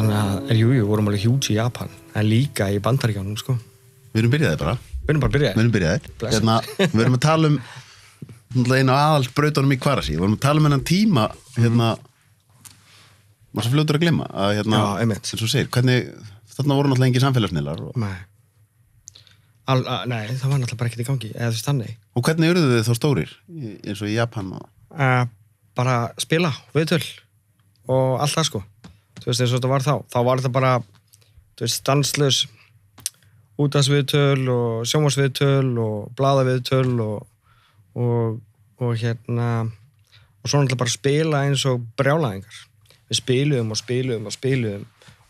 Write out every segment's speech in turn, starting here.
Þannig að, jú, vorum alveg huge í Japan, en líka í Bandaríkjunum, sko. Við erum byrjaðir bara. Við erum byrjaðir. Við erum að tala einu aðal brautunum í Kvarasi. Við erum að tala hennan tíma, maður svo fljótur að glemma, að Já, einmitt. eins og segir, hvernig, þarna voru náttúrulega engin samfélagsmiðlar. Nei. Nei, það var náttúrulega bara ekkert í gangi, eða þess þannig. Og hvernig urðu þið þá stórir, eins og í Japan? Bara spila, viðtöl og allt það, sko. Þú veist, eins og þetta var þá var þetta bara, þú veist, stanslaus útvarpsviðtöl og sjónvarpsviðtöl og blaðaviðtöl og svo náttúrulega bara spila eins og brjálæðingar. Við spiluðum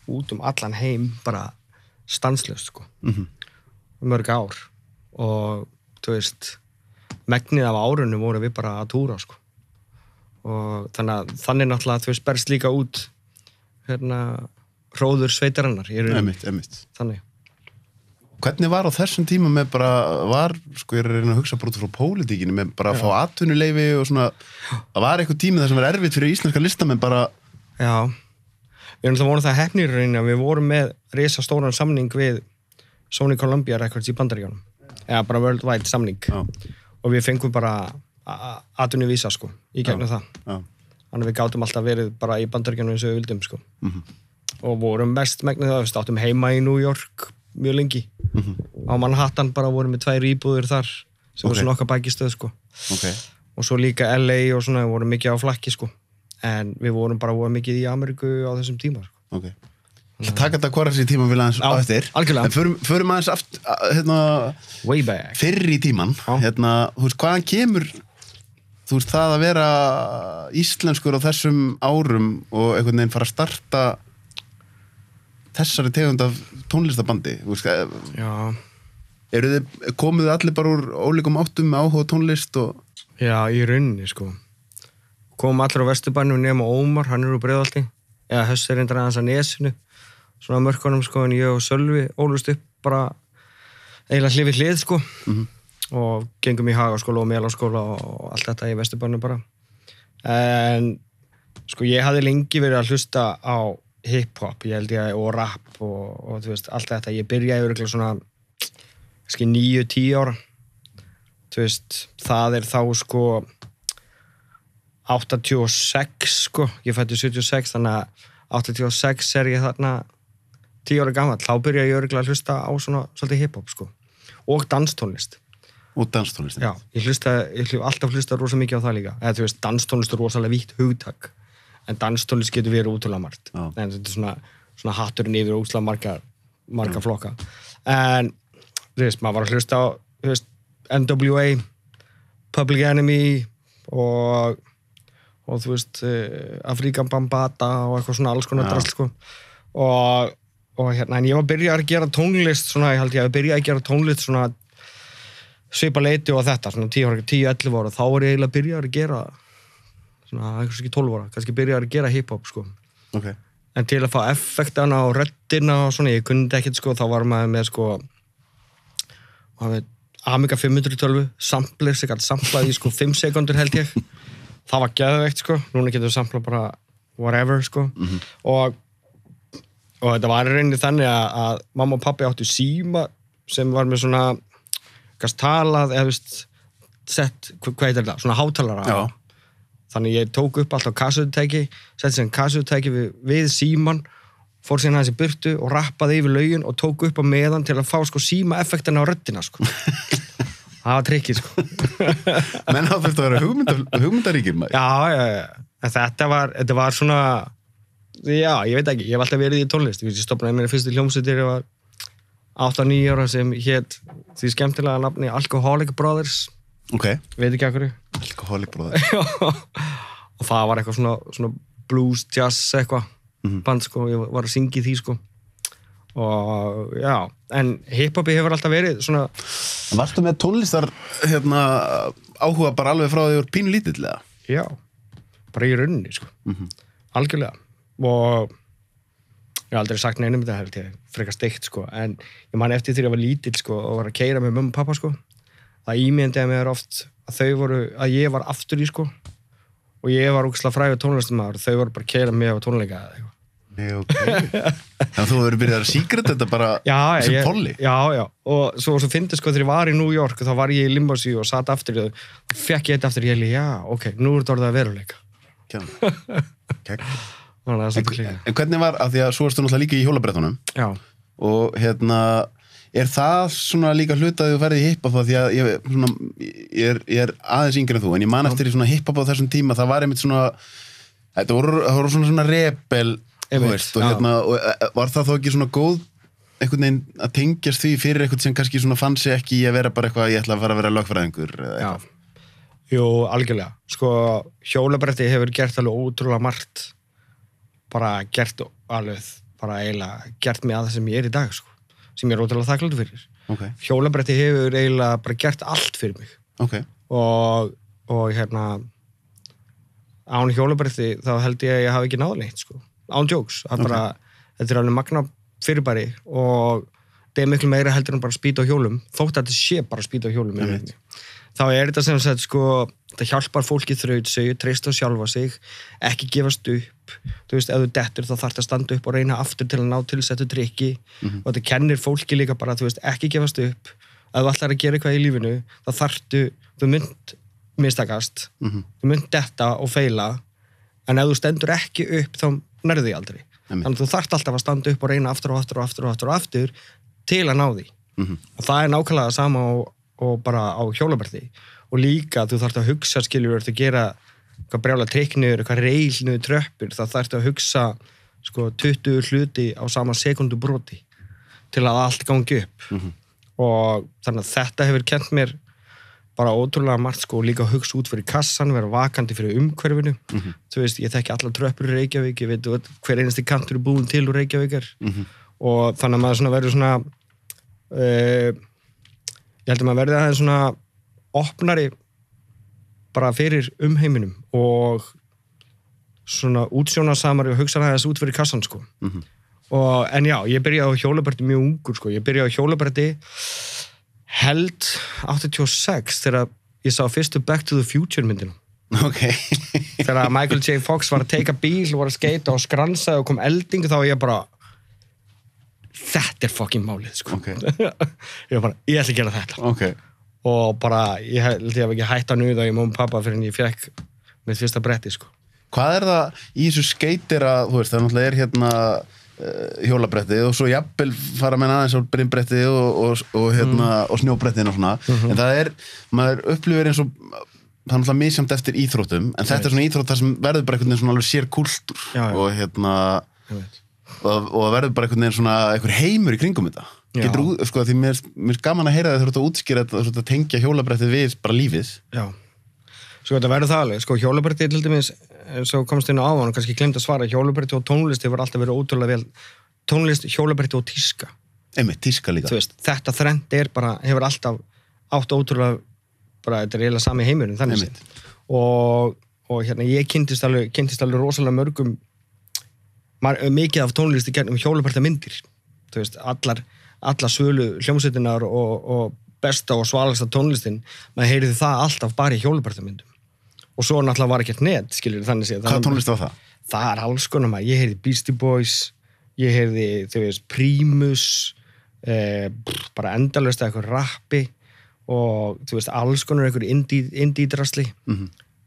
út allan heim bara stanslaust, sko. Mörg ár og, þú veist, megnið af árunum voru við bara að túra, sko. Og þannig náttúrulega, þú veist, berst líka út hróður sveitarinnar. Einmitt. Þannig. Hvernig var á þessum tíma með bara, sko ég er að reyna að hugsa bara út frá pólitíkinni, með bara að fá atvinnuleyfi og svona, það var eitthvað tími þar sem var erfitt fyrir íslenska listamenn bara... Já, við erum það voru það heppnir í rauninni að við vorum með risastóran samning við Sony Columbia Records í Bandaríkjunum, eða bara worldwide samning. Já. Og við fengum bara atvinnuvísa, sko, í gegnum það. Já. Þannig við gátum alltaf verið bara í Bandaríkjunum eins og við vildum, sko. Og vorum mest megnið það, við áttum heima í New York mjög lengi. Á Manhattan bara vorum við 2 íbúðir þar sem var svona okkar bækistöð, sko. Og svo líka LA og svona, við vorum mikið á flakki, sko. En við vorum bara mikið í Ameríku á þessum tíma, sko. Það taka þetta Kvarasi tíma vil aðeins á eftir. Algjörlega. En förum aðeins aftur, way back. Fyrr í tíman, þú veist, hvaðan kemur, þú veist, það að vera íslenskur á þessum árum og einhvern veginn fara að starta þessari tegund af tónlistabandi, þú veist, komuð þið allir bara úr ólíkum áttum með áhuga tónlist og... Já, í rauninni, sko. Komum allir á Vesturbænum nema Ómar, hann úr Breiðholti, eða Hössi reyndar aðeins að Nesinu, svona mörkunum, sko, en ég og Sölvi ólust upp bara eiginlega hlið við hlið, sko. Og gengum í Hagaskóla og Melaskóla og allt þetta í Vesturbænum bara. En, sko, ég hafði lengi verið að hlusta á hip-hop, ég held ég, og rap og þú veist, allt þetta. Ég byrjaði örugglega svona, kannski 9-10 ára. Þú veist, það þá, sko, 86, sko. Ég fætti 76, þannig að 86 ég þarna 10 ára gamall. Þá byrjaði ég örugglega að hlusta á svona svolítið hip-hop, sko. Og danstónlist. Og danstónlist. Já, ég alltaf hlusta rosa mikið á það líka. Eða þú veist, danstónlist rosalega vítt hugtak. En danstónlist getur verið útrúlega margt. En þetta svona hatturinn yfir óslega marga flokka. En, þú veist, maður var að hlusta á, þú veist, NWA, Public Enemy og þú veist, Afrika Bambata og eitthvað svona alls konar drasl, sko. Og en ég var byrjað að gera tónlist, svona, ég held ég að byrja að gera tónlist svona svipa leiti og þetta, svona 10-11 ára, þá var ég eiginlega byrjað að gera svona, kannski 12 ára, kannski byrjað að gera hip-hop, sko. En til að fá effektana og röddina og svona, ég kunni ekkert, sko, þá var maður með, sko, Amiga 512, sampler, sem gæti samplað í, sko, 5 sekundur held ég. Það var geðveikt, sko, núna getur við samplað bara whatever, sko. Og þetta var í rauninni þannig að mamma og pappi áttu síma sem var með svona gast talað, eða veist sett, hvað heitir þetta, svona hátalara. Já. Þannig ég tók upp alltaf kassutæki, setti sem kassutæki við síman, fór síðan hans í burtu og rappaði yfir lögin og tók upp á meðan til að fá, sko, síma-effektina á röddina, sko. Það var trikkið, sko. Menn þá þurfti að vera hugmyndaríkir, maður. Já. En þetta var svona, já, ég veit ekki, ég hef alltaf verið í tónlist. Ég stofnaði mér fyrstu hljómsveitir, ég var 8-9 ára sem hét því skemmtilega nafni Alcoholic Brothers. Veit ekki af hverju. Alcoholic Brothers. Og það var eitthvað svona blues, jazz eitthvað band, sko, ég var að syngja í því, sko. Og já, en hip-hopi hefur alltaf verið svona... Varstu með tónlistar áhuga bara alveg frá því þú voru pínu lítill, eða? Já, bara í rauninni, sko. Algjörlega. Og ég hef aldrei sagt neinum þetta, held ég, frekar steikt, sko. En ég man eftir því að ég var lítill, sko, og var að keyra með mömmu og pappa, sko. Það ímyndaði mér oft að ég var aftur í, sko. Og ég var ógeðslega frægur tónlistarmaður og þau voru bara að keyra mig á tónleika eða eitthvað. Þannig að þú hefur byrjað að síkrita þetta bara sem polli. Já, og svo fyndi sko þegar ég var í New York þá var ég í limbósi og satt aftur og fekk ég þetta aftur og ég já, ok, nú er þetta orðið að veruleika. En hvernig var, af því að svo erstu náttúrulega líka í hjólabrettunum og er það svona líka hluta að þú ferði í hiphop því að ég er aðeins yngri en þú en ég man eftir í svona hiphop á þessum tíma það var einmitt svona þetta voru svona rebel veist, og var það þó ekki svona góð einhvern veginn að tengjast því fyrir eitthvað sem kannski svona fann sig ekki í að vera bara eitthvað ég ætla að fara að vera lögfræðingur eða eitthvað. Jú, algjörlega. Sko, hjólabretti hefur gert alveg ótrúlega margt bara gert alveg bara eiginlega gert mig að það sem ég er í dag sko. Sem ég er ótrúlega þakklátur fyrir. Hjólabretti hefur eiginlega bara gert allt fyrir mig. Og án hjólabretti þá held ég að ég hafi ekki náð neitt sko. Án jokes. Þetta er alveg magna fyrirbæri og það er miklu meira heldur en bara spýta á hjólum. Þótt að þetta sé bara spýta á hjólum. Þá er þetta sem sagt sko, það hjálpar fólki þrautseigju, treysta á sjálfa sig, ekki gefast upp. Þú veist, ef þú dettur þá þarftu að standa upp og reyna aftur til að ná tilsettu trikki og þetta kennir fólki líka bara, þú veist, ekki gefast upp. Ef þú ætlar að gera eitthvað í lífinu, þá þú munt mistakast, þú munt detta og feila, en ef þú stendur ekki upp þá nærðu því aldrei. Þannig að þú þarft alltaf að standa upp og reyna aftur til að ná því. Og það er nákvæmlega sama og bara á hjólabretti og líka þú þarft að hugsa skiljur að gera eitthvað brjála trikkniður, eitthvað reilniður tröppur, þá þarft að hugsa sko 20 hluti á sama sekundu broti til að allt gangi upp og þannig að þetta hefur kennt mér bara ótrúlega margt sko líka að hugsa út fyrir kassan, vera vakandi fyrir umhverfinu þú veist, ég þekki allar tröppur í Reykjavík ég veit hver einasti kantur er búin til úr Reykjavíkar og þannig að maður svona verður svona ég held að maður verði aðeins svona opnari bara fyrir umheiminum og svona útsjónasamari og hugsa aðeins út fyrir kassan sko. En já, ég byrjaði á hjólabretti mjög ungur sko. Ég byrjaði á hjólabretti held 86 þegar ég sá fyrstu Back to the Future myndina. Þegar Michael J. Fox var að teika bíl og var að skeita og skransaði og kom elding þá var ég bara þetta er fucking málið sko. Ég ætla að gera þetta og bara, ég held ég hef ekki hætt að nuða í mamma og pappa fyrir en ég fekk mitt fyrsta bretti sko. Hvað er það í þessu skeitir að, þú veist, það náttúrulega er hjólabretti og svo jafnvel fara með aðeins á brimbretti og snjóbretti og svona, en það er, maður upplifir eins og það er náttúrulega misjamt eftir íþróttum, en þetta er svona íþrótt þar sem verður bara einhvern veginn svona alveg sér kúltúr og og það verður bara einhvern veginn svona einhver heimur í kringum þetta. Getur, sko, því mér er gaman að heyra það þú ert að útskýra að tengja hjólabrettið við bara lífið. Já. Sko þetta verður það alveg, sko hjólabrettið til dæmis, svo komst inn á áðan og kannski glemt að svara, hjólabrettið og tónlist hefur alltaf verið ótrúlega vel, tónlist, hjólabrettið og tíska. Einmitt, tíska líka. Þú veist, þetta þrennt er bara, hefur alltaf átt ótrúlega, bara þetta er eiginlega sami heimurinn, þannig séð. Og ég kynntist alveg rosalega mörgum, mikið af tónlist í gegnum hjólabrettamyndir. Þú veist, allar svölu hljómsveitinnar og besta og svalasta tónlistin, maður heyriði það alltaf bara í hjólabrettamyndum. Og svo náttúrulega var ekkert net, skiljur þannig séð. Hvaða tónlist var það? Það er alls konar maður. Ég heyrði Beastie Boys, ég heyrði, þú veist, Primus, bara endalaust eitthvað rappi og þú veist, alls konar eitthvað indie-drasli.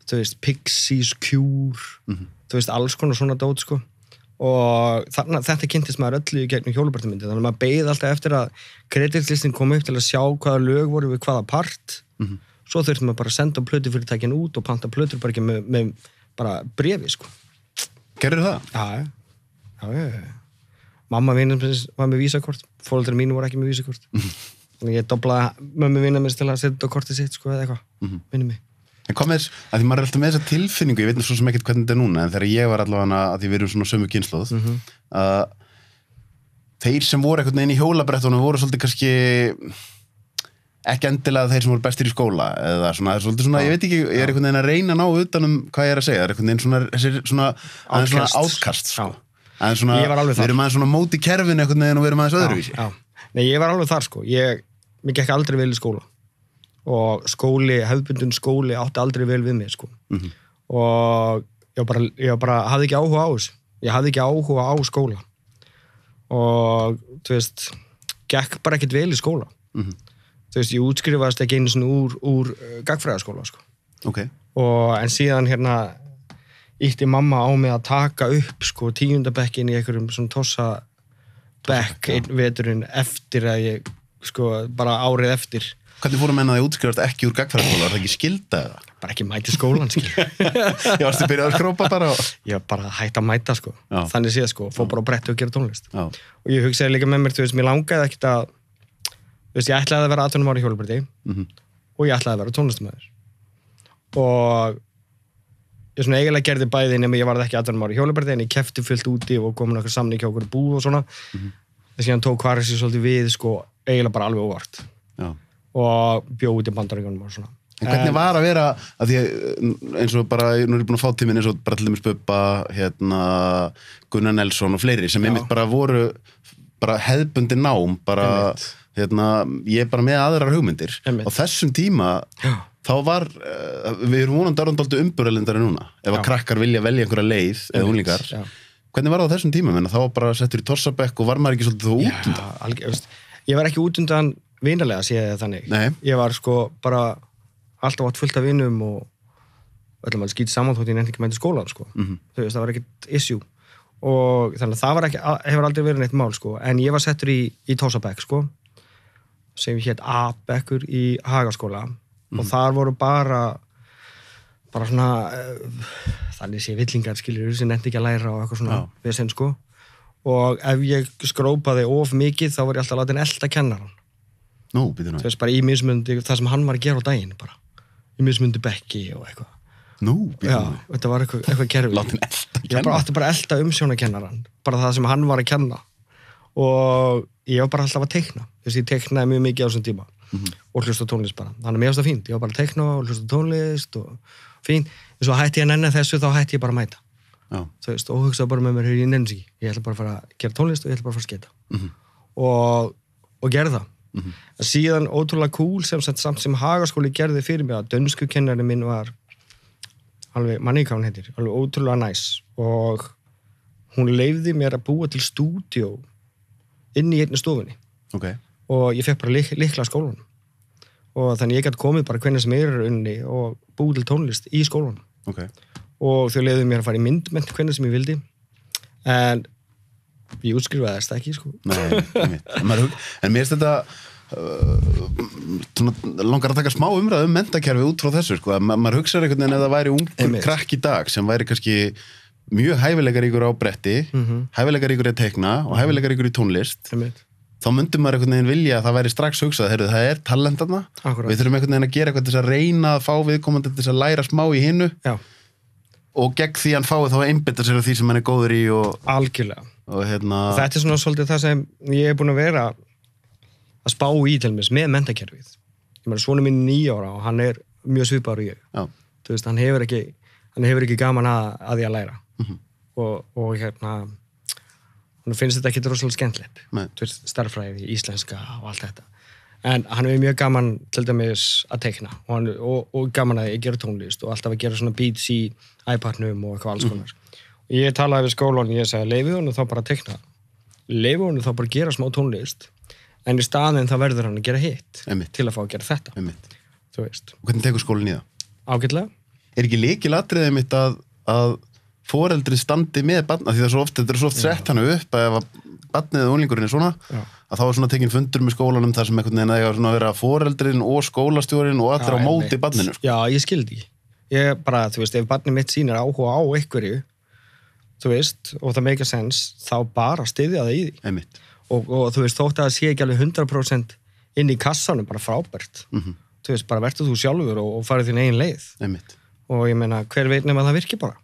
Þú veist, Pixies, Cure, þú veist, alls konar svona dót, sko. Og þetta kynntist maður öllu í gegnum hjólabrettamyndi þannig að maður beið alltaf eftir að kreditlistin kom upp til að sjá hvaða lög voru við hvaða part svo þurfti maður bara að senda plötufyrirtækin út og panta plötur bara ekki með bara bréfi sko. Gerður það? Já. Mamma vinur var með vísakort foreldrar mínu voru ekki með vísakort þannig ég doblaði mömmu vinur mér til að setja þetta á kortið sitt sko eða eitthvað vinur mig. En hvað með þess, að því maður er alltaf með þessa tilfinningu, ég veit svo sem ekkert hvernig þetta er núna, en þegar ég var allavega að því við erum svona sömu kynslóð, þeir sem voru einhvern veginn í hjólabrettunum voru svolítið kannski ekki endilega þeir sem voru bestir í skóla, eða svona, svolítið svona, ég veit ekki, ég er einhvern veginn að reyna að ná utanum hvað ég er að segja, það er einhvern veginn svona átkast, sko. Aðeins svona, við erum aðeins svona móti kerfinu einhvern veginn og við erum aðeins öðruvísi. Nei, ég var alveg þar, sko, mér gekk aldrei vel í skóla. Og hefðbundin skóli átti aldrei vel við mig sko. Og ég bara hafði ekki áhuga á þessu ég hafði ekki áhuga á skóla og þú veist gekk bara ekkert vel í skóla þú veist, ég útskrifaðist ekki einu sinni úr gagnfræðaskóla sko. Okay. En síðan hérna ýtti mamma á mig að taka upp sko 10. bekkin í einhverjum svona tossa bekk einn veturinn eftir að ég sko bara árið eftir. Hvernig fóru menn að þið útskrifast ekki úr gagnfræðaskóla? Var það ekki skylda eða? Bara ekki mæti skólan skil. Ég varstu byrjað að skrópa bara og... Ég var bara hætt að mæta sko. Já. Þannig séð sko, fór bara á bretti og gera tónlist. Já. Og ég hugsaði líka með mér, þú veist, mér langaði ekkert að þú veist, ég ætlaði að vera 18 ára í hjólabretti og ég ætlaði að vera tónlistarmaður. Og ég svona eiginlega gerði bæði nema ég varð ekki 18 ára í hjólabretti en ég keppti fullt úti og kom nokkur samning hjá okkur búð og svona. Þess að hann tók hvar þessi svolítið við sko eiginlega bara alveg óvart. Já. Og bjóð út í Bandaríkjunum og svona. En hvernig var að vera, að því eins og bara, nú er ég búin að fá tíminn eins og bara til dæmis Bubba, Gunnar Nelson og fleiri sem einmitt bara voru bara hefðbundi nám, bara, ég er bara með aðrar hugmyndir. Á þessum tíma, þá var, við erum vonandi dálítið umburðarlindari núna, ef að krakkar vilja velja einhverja leið, eða unglingar. Hvernig var það á þessum tíma, menn? Þá var bara settur í tossabekk og var maður ekki svolítið þú út undan? Ég var ekki út undan vinalega, sé ég þannig. Nei. Ég var sko bara alltaf átt fullt af vinum og öllum að skýta saman þótt ég nefndi ekki mæti skólan sko. Þú veist, það var ekkert issue. Og þannig að það var ekki, hefur aldrei verið neitt mál sko. En ég var settur í tossabekk sko, sem hét A-bekkur í Hagaskóla. Og þar voru bara svona, þannig sé villingar skilur sem nefndi ekki að læra og eitthvað svona vesen sko. Og ef ég skrópaði of mikið, þá var ég alltaf látin elta kennaran. Nú, býtur nú. Þú veist, bara í mismundi, það sem hann var að gera á daginn bara. Í mismundi bekki og eitthvað. Nú, býtur nú. Já, þetta var eitthvað kerfi. Látin elta kennaran. Ég átti bara að elta umsjónakennaran. Bara það sem hann var að kenna. Og ég var bara alltaf að teikna. Þú veist, ég teiknaði mjög mikið á þessum tíma. Og hlusta tónlist bara. Þannig að mér varst það fínt. Ég var bara að teikna og hlusta tónlist og fínt. En svo hætti ég að nenni þessu, þá hætti ég bara að mæta. Já. Þú veist, og hugsaði bara með mér, ég nenni sig. Ég ætla bara að fara að gera tónlist og ég ætla bara að fara að skeyta. Og gerði það. Síðan ótrúlega cool samt sem Hagaskóli gerði fyrir mig að dönskukennari minn var alveg, manni hvað hún heitir, alveg ótrúlega næs og hún leyfði mér að búa til stúdíó inn í einni stofunni. Okay. Og ég fekk bara lykla skólanum og þannig ég gæti komið bara hvernig sem er unni og búið til tónlist í skólanum. Okay. Og þau leyfðu mér að fara í myndmennt hvernig sem ég vildi en ég útskrifaði þess það ekki sko. Nei, en mér finnst þetta langar að taka smá umræðu menntakerfi út frá þessu sko. Maður hugsaður einhvern veginn ef það væri ungur krakk í dag sem væri kannski mjög hæfileikaríkur á bretti, hæfileikaríkur í teikna og hæfileikaríkur í tónlist. Þá myndum maður einhvern veginn vilja að það væri strax hugsað, heyrðu, það er talent þarna. Við þurfum einhvern veginn að gera eitthvað til að reyna að fá viðkomandi til að læra smá í hinnu. Já. Og gegn því hann fái þá að einbeita sér af því sem hann er góður í og... Algjörlega. Og þetta er svona svolítið það sem ég er búin að vera að spá í til mér með menntakerfið. Ég meina, svona minn 9 ára og hann er mjög svipaður og ég. Já. Þú veist, hann hefur ekki gaman að því að læra. Og hann finnst þetta ekki rosalega skemmtilegt. Þú veist, stærðfræði, íslenska og allt þetta. En hann er mjög gaman til dæmis að teikna og gaman að gera tónlist og alltaf að gera svona beats í iPadnum og eitthvað alls konar. Og ég talaði við skólan og ég sagði, leyfið honum þá bara að teikna. Leyfið honum þá bara að gera smá tónlist. En í staðinn þá verður hann að gera hitt til að fá að gera þetta. Þú veist. Og hvernig tekur skólinn í það? Ágætlega. Er ekki lykilatriðið mitt að foreldri standi með barn, af því þetta er svo oft sett hann upp að ef barnið eða unglingurinn er svona, að þá er svona tekinn fundur með skólanum þar sem einhvern veginn að vera foreldrin og skólastjórinn og allir á móti barninu. Sko. Já, ég skildi. Ég bara, þú veist, ef barnið mitt sýnir áhuga á einhverju, þú veist, og það make a sense, þá bara styðja það í því. Einmitt. Og þú veist, þótt að það sé ekki alveg 100% inn í kassanum, bara frábært. Þú veist, bara verður þú sjálfur og farið þín eigin leið. Einmitt. Og ég meina, hver veit nema það virki bara.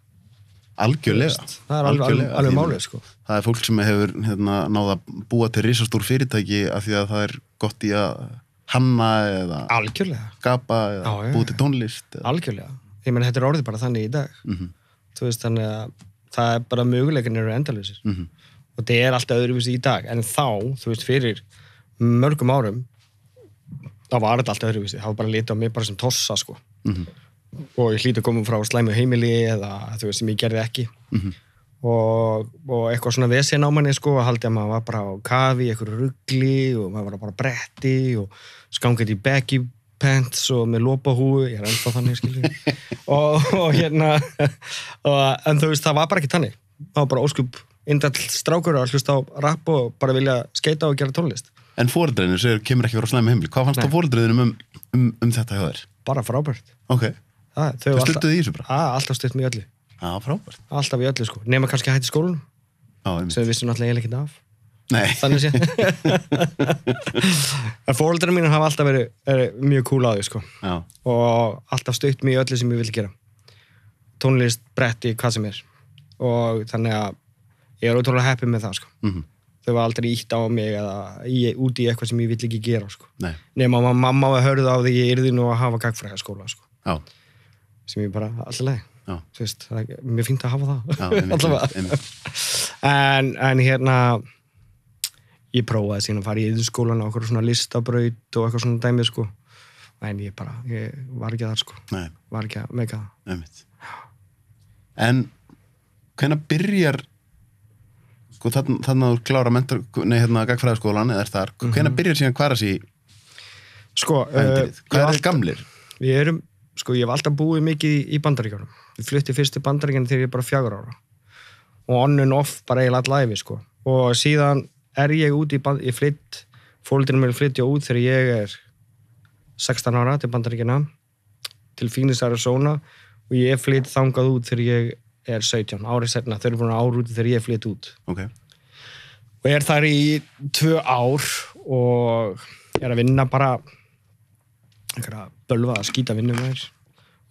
Algjörlega. Það er alveg málið, sko. Það er fólk sem hefur náð að búa til risastór fyrirtæki af því að það er gott í að hanna eða skapa eða búa til tónlist. Algjörlega. Ég meina, þetta er orðið bara þannig í dag. Þú veist, þannig að það er bara möguleikarnir eru endalausir. Og þetta er alltaf öðruvísi í dag. En þá, þú veist, fyrir mörgum árum, þá var þetta alltaf öðruvísi. Það var bara litið á mig bara sem tossa, sko. Og ég hlýt að koma frá slæmu heimili eða þú veist sem ég gerði ekki og eitthvað svona vesen á manni sko, að haldi að maður var bara á kafi í eitthvað rugli og maður var bara bretti og skangið í baggy pants og með lopahúu, ég ennþá þannig skilur og hérna en þú veist, það var bara ekki þannig það var bara óskup indall strákur að hlusta á rapp og bara vilja skeita og gera tónlist. En foreldreinu kemur ekki frá slæmi heimili. Hvað fannst á foreldreinu um þetta hjá þér? Bara frábært. Ok. Þau stuttuðu í þessu bara? Alltaf stutt mig í öllu. Frábært. Alltaf í öllu sko. Nema kannski að hætti skólanum. Sem við vissum náttúrulega eiginlega ekki af. Nei. Þannig sé. En foreldreinu mínu hafa alltaf verið mjög cool á því sko. Já. Og alltaf stutt mig í öllu sem ég vil gera. Tónlist, bretti, hvað sem og þannig að ég ótrúlega heppinn með það sko. Þau var aldrei ítt á mig eða út í eitthvað sem ég vill ekki gera sko. Nema mamma var hörð á því ég yrði nú að hafa gagnfræðaskóla sko. Já. Sem ég bara alltaf leið. Já. Þú veist, það mér fínt að hafa það. Já, en hérna ég prófaði síðan að fara í iðnskólan á okkur svona listabraut og eitthvað svona dæmi sko. En ég var ekki þar sko. Nei. Var ekki að meika það. Einmitt. En hvenær byrjar sko þannig að þú klára gagnfræðaskólan eða þar, hvenær byrjar síðan hvaras í sko, hvað gamlir? Við erum, sko, ég hef alltaf búið mikið í Bandaríkjunum. Ég flutti fyrst til Bandaríkjunum þegar ég bara 4 ára og on and off bara eiginlega all ævi sko. Og síðan ég út ég flytt, foreldrinu mér flyttja út þegar ég 16 ára til Bandaríkjuna til Phoenix, Arizona og ég flytt þangað út þegar ég 17 árið setna, þau eru búin að árúti þegar ég flytt út. Okay. Og þar í 2 ár og að vinna bara einhverja bölva að skýta vinnu með þér.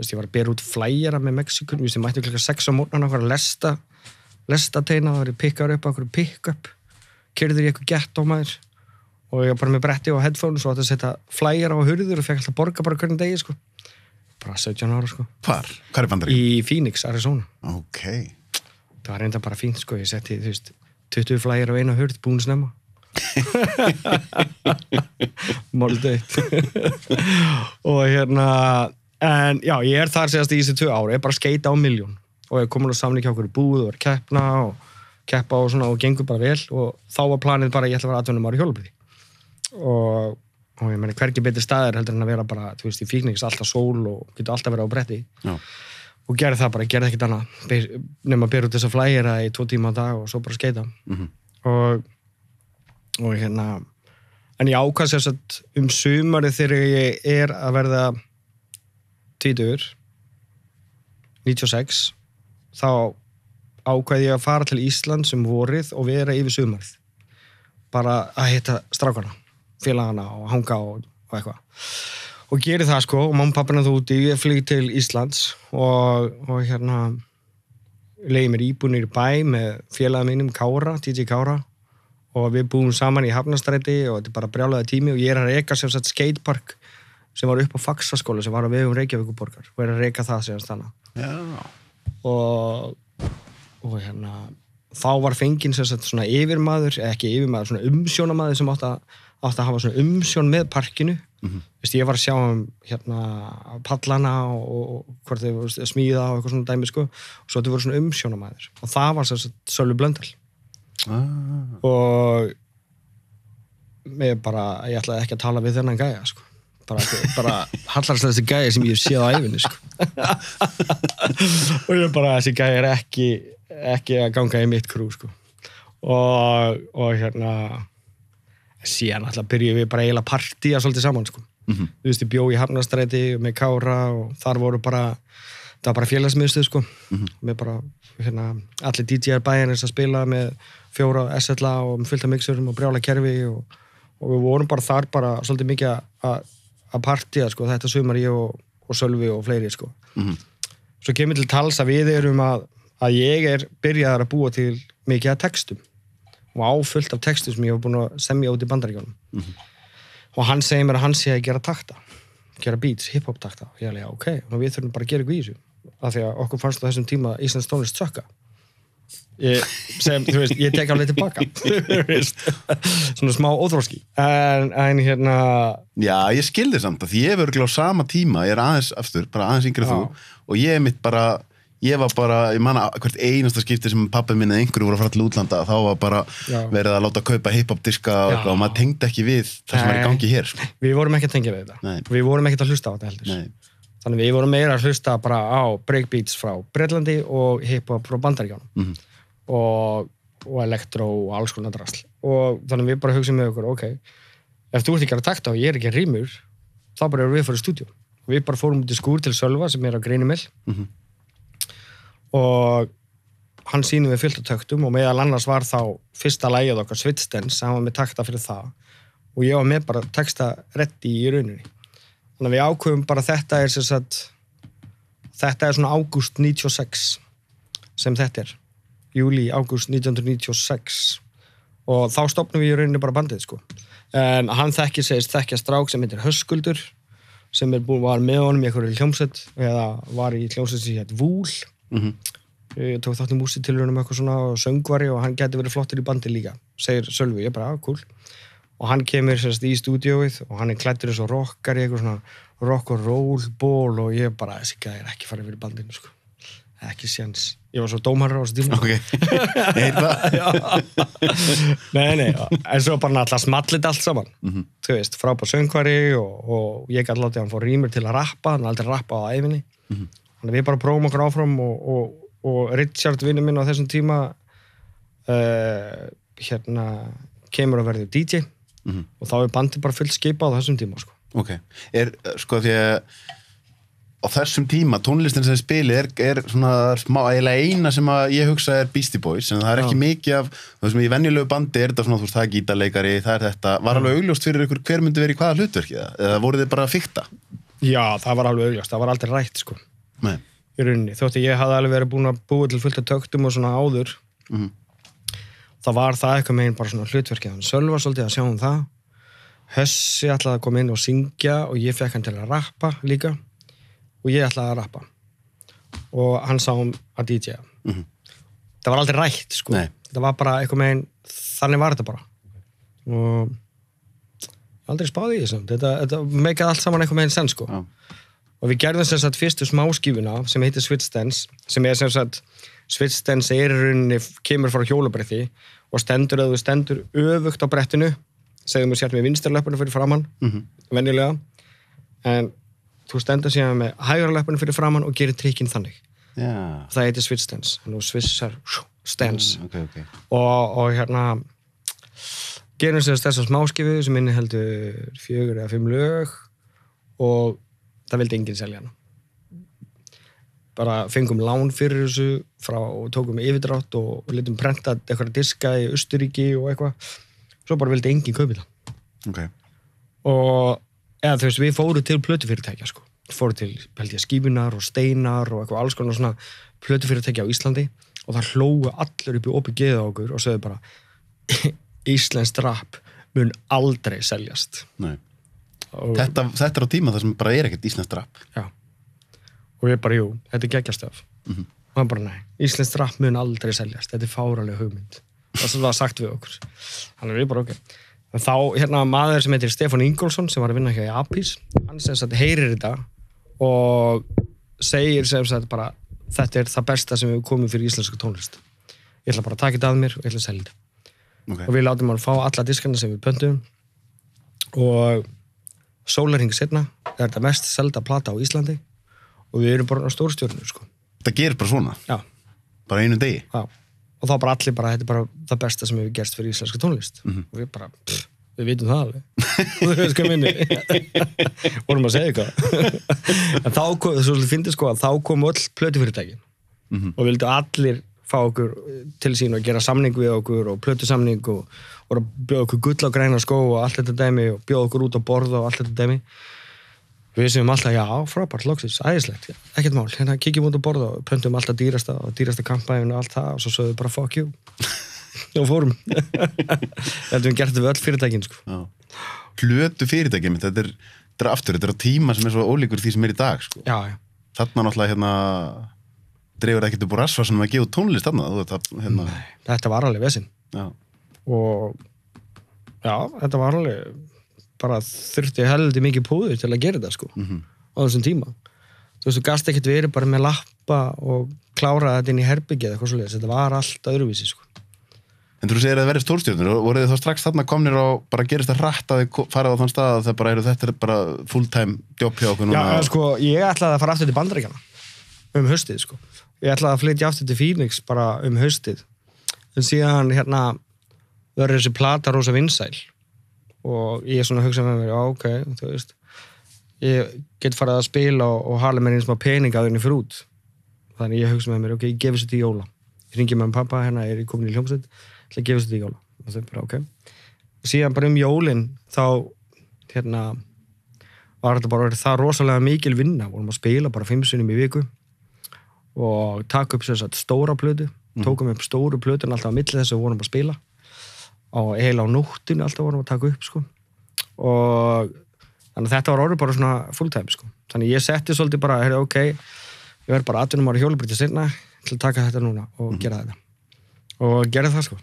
Ég var að bera út flæjara með Mexikun, ég mætti klukkan 6 á morgnana að lesta teina, það var pikkar upp á einhverju pick-up, keyrður í eitthvað gett á maður og ég var bara með bretti og headphones og átti að setja flæjara á hurður og fekk alltaf borga bara hvernig degi sko. Bara 17 ára sko. Hvar er Bandaríkjunum? Í Phoenix, Arizona. Ok. Það var reynda bara fínt sko, ég setti, þú veist, 20 flægir á eina hurð, búin snemma. Moldautt. Og en já, ég þar síðast í þessi 2 ára, ég bara skeita á milljón. Og ég komin á samning hjá okkur búð og var keppna og keppa og svona og gengur bara vel og þá var planið bara að ég ætla að vera atvinnum ára hjólabríði. Og ég meni hvergi betri staðir heldur en að vera bara, þú veist, í Phoenix alltaf sól og getur alltaf verið á bretti. Já. Og gerði það bara, gerði ekkert annað nema að bera út þessa flægjara í 2 tíma á dag og svo bara skeita. Og en ég ákvað sér satt sumarið þegar ég að verða 20 96 þá ákvað ég að fara til Íslands vorið og vera yfir sumarið bara að hitta strákana félagana og hanga og eitthvað og geri það sko og mamma og pappina þú úti ég flýg til Íslands og leiði mér íbúðir í bæ með félaga mínum Kára, DJ Kára og við búum saman í Hafnarstræti og þetta bara brjálaði tími og ég að reka sem sagt skatepark sem var upp á Faxaskóla sem var á vegum Reykjavíkurborgar og að reka það sem þannig og þá var fenginn sem sagt svona yfirmaður, ekki yfirmaður, svona umsjónamaður sem átti að hafa svona umsjón með parkinu. Vist, ég var að sjá pallana og hvort þau voru smíða og eitthvað svona dæmi sko og svo þetta voru svona umsjónamaður og það var sem sagt Sölvi Blöndal. Og ég ætlaði ekki að tala við þennan gæja sko. Bara hallarslega gæja sem ég hef séð á ævinni sko. Og ég þessi gæja ekki að ganga í mitt krú sko. Og síðan alltaf byrjuðum við bara eiginlega partía svolítið saman sko. Þú veist, ég bjó í Hafnarstræti með Kára og þar voru það var bara félagsmiðstöð sko. Með bara allir DJ-ar bæjarins að spila með 4 SLA og fullt af mixurum og brjála kerfi og við vorum bara þar bara svolítið mikið að partía sko, þetta sumar ég og Sölvi og fleiri sko. Svo kemur til tals að við erum að ég byrjaðar að búa til mikið af textum og áfullt af textum sem ég var búin að semja út í Bandaríkjunum. Og hann segir mér að hann sé að gera takta, gera beats, hip-hop takta og ég alveg, ok, og við þurfum bara að gera eitthvað í þessu af því að okkur fannst á þessum tíma Íslands tónlist sökka. Ég tek alveg tilbaka svona smá óþróski en Já, ég skildi samt að því ég hef örgulega á sama tíma ég aðeins aftur, bara aðeins yngri þú og ég mitt bara ég var bara, ég man að hvert einasta skipti sem pabbi minn eða einhverju voru að fara til útlanda þá var bara verið að láta kaupa hip-hop diska og maður tengdi ekki við það sem var í gangi hér sko. Við vorum ekki að tengja við þetta. Við vorum ekki að hlusta á þetta heldur. Þannig við vorum meira að hlusta bara á breakbeats frá Bretlandi og hip-hop frá Bandaríkjánum og elektro og alls konar drasl og þannig við bara hugsaum með okkur, ok, ef þú ert ekki að takta og ég er ekki að rímur þá bara erum við fyrir stúdíu og við bara fórum út í skúr til Sölva sem er á Greinimill og hann sýnum við fullt af töktum og meðal annars var þá fyrsta lagið okkar Switch Dance, hann var með takta fyrir það og ég var með bara texta reddi í rauninni þannig að við ákveðum bara þetta er svona ágúst 96 sem þetta er júlí, ágúst 1996 og þá stofnum við í rauninni bara bandið sko en hann segist þekkja strák sem heitir Höskuldur sem var með honum í einhverju hljómsveit eða var í hljómsveit sem hétt Vúl ég tók þátt í músitilraunum eitthvað svona og söngvari og hann gæti verið flottur í bandi líka segir Sölvi, ég bara, cool og hann kemur í stúdíóið og hann er klæddur eins og rockar í eitthvað svona rock og roll ból og ég bara, þessi gæði er ekki farið fyrir bandinu sko ekki séns, ég var svo dómharra á þessu tíma ok, nei, en svo bara alltaf smallit allt saman þú veist, frábær söngvari og ég gæti látið hann fá rýmur til að rappa hann aldrei rappa á æfinni þannig við bara prófum okkur áfram og Richard vinur minn á þessum tíma kemur að verður DJ og þá er bandið bara fullt skipað á þessum tíma sko. Ok, sko því að á þessum tíma, tónlistin sem spilið er svona smá, eiginlega eina sem að ég hugsa er Beastie Boys, en það er ekki mikið af, þú veist, í venjulegu bandi er þetta svona, þú veist, það er gítarleikari, það er þetta, var alveg augljóst fyrir ykkur hver myndi verið í hvaða hlutverki eða voruð þið bara að fikta? Já, það var alveg augljóst, það var aldrei rætt, sko. Nei. Í rauninni, þótt að ég hafði alveg verið búin að búa til fullt af töktum og svona áður, það var það eitthvað meginn bara svona hlutverkið, hann Sölva svolítið að sjá það, Hössi ætlaði að koma inn og syngja og ég fékk hann til að rappa líka og ég ætlaði að rappa og hann sá að DJ það var aldrei rætt sko þetta var bara eitthvað meginn þannig var þetta bara og aldrei spáði í þessu þetta meikaði allt saman eitthvað meginn senn sko og við gerðum sem sagt fyrstu smáskífuna sem heitir Switch Dance sem er sem sagt Switch Dance er í rauninni kemur frá hjólabretti og stendur öfugt á brettinu segðum við sér með vinstarlöpunum fyrir framann venjulega en þú stendur síðan með hægra löpunum fyrir framann og gerir trikkinn þannig það heitir Switch Dance og swissar stance okay. og gerum sér þessa smáskifu sem inniheldur 4 eða 5 lög og það vildi enginn selja hana bara fengum lán fyrir þessu og tókum yfirdrátt og litum prenta eitthvað diska í Austurríki og eitthvað svo bara vildi enginn kaupa það og eða þú veist, við fórum til plötufyrirtækja sko. Fórum til, held ég, Skífunar og Steinar og eitthvað alls konar svona plötufyrirtækja á Íslandi og það hlógu allir upp í opið geða okkur og sögðu bara íslenskt rap mun aldrei seljast. Nei. Þetta er á tíma þar sem bara er ekkert íslenskt rap. Já. Og ég bara, jú, þetta er geggjastöf. Og hann bara, nei, íslenskt rap mun aldrei seljast. Þetta er fáraleg hugmynd. Það var sagt við okkur. Þannig við bara, ok. En þá, maður sem heitir Stefán Ingólfsson sem var að vinna hjá í Apís, hann sem sagt heyrir þetta og segir sem sagt bara þetta er það besta sem við komum fyrir íslensku tónlist. Ég ætla bara að taka þetta að mér og ég ætla að selja þetta. Og við látum hann fá alla diskarna sem við pöntum og sólarhring seinna er þetta mest selda plata á Íslandi og við erum bara á stórstjörnu, sko. Það gerir bara svona? Já. Bara einu degi? Já. Og þá bara allir bara, þetta er bara það besta sem hefur gerst fyrir íslenska tónlist. Og við bara, við vitum það alveg. Þú veist hvað minni. Vorum að segja eitthvað. En þá kom, svo fyndið sko, að þá kom öll plötufyrirtækin. Og vildu allir fá okkur til sín og gera samning við okkur og plötusamning og bjóða okkur gull á græna skó og allt þetta dæmi og bjóða okkur út á borða og allt þetta dæmi. Við séum alltaf, já, frábært, loksins, æðislegt, ekkert mál, kíkjum út á borða og pöntum alltaf dýrasta kampæðinu og allt það og svo sögðu bara fuck you og fórum. Þetta við gertum við öll fyrirtækin, sko. Já. Plötu fyrirtækin, þetta er aftur, þetta er á tíma sem er svo ólíkur því sem er í dag, sko. Já, já. Þarna náttúrulega, dreifur ekkert upp úr rassvarsanum að gefa tónlist þarna, Nei, þetta var alveg vesinn. Já. Og, já, þetta var alveg bara þurfti heldur mikið púður til að gera þetta sko á þessum tíma. Þú veist, þú gast ekkert verið bara með lappa og klára þetta inn í herbyggið eitthvað svoleiðis, þetta var allt öðruvísi sko. En þú segir að það verið stórstjörnur, voruð þið þá strax þarna komnir á, bara gerist það hratt að þið farið á þann stað að það bara þetta er bara full-time jobb hjá okkur núna? Já, sko, ég ætlaði að fara aftur til Bandaríkjanna haustið, sko. Ég ætlaði að flytja aftur til Phoenix bara haustið. En síðan, verður þessi plata rosa vinsæl og ég svona hugsa með mér, já, ok, þú veist, ég get farið að spila og hala mér eins og pening að henni fyrir út. Þannig ég hugsa með mér, ok, ég gefi þessu til jóla. Ég hringi með pappa, ég komin í hljómsveit, ætla að gefa þessu til jóla. Og þau bara, ok. Síðan bara jólin, þá, var þetta bara það rosalega mikil vinna. Vorum að spila bara 5 sinnum í viku og taka upp þess að stóra plötu. Tókum upp stóru plötun alltaf á milli þess að við vorum að spila. Og heila á nóttinu alltaf vorum að taka upp, sko. Og þannig að þetta var orðið bara svona full-time, sko. Þannig ég setti svolítið bara, ok, ég verð bara 18 ára hjólabretti seinna til að taka þetta núna og gera þetta. Og gera það, sko.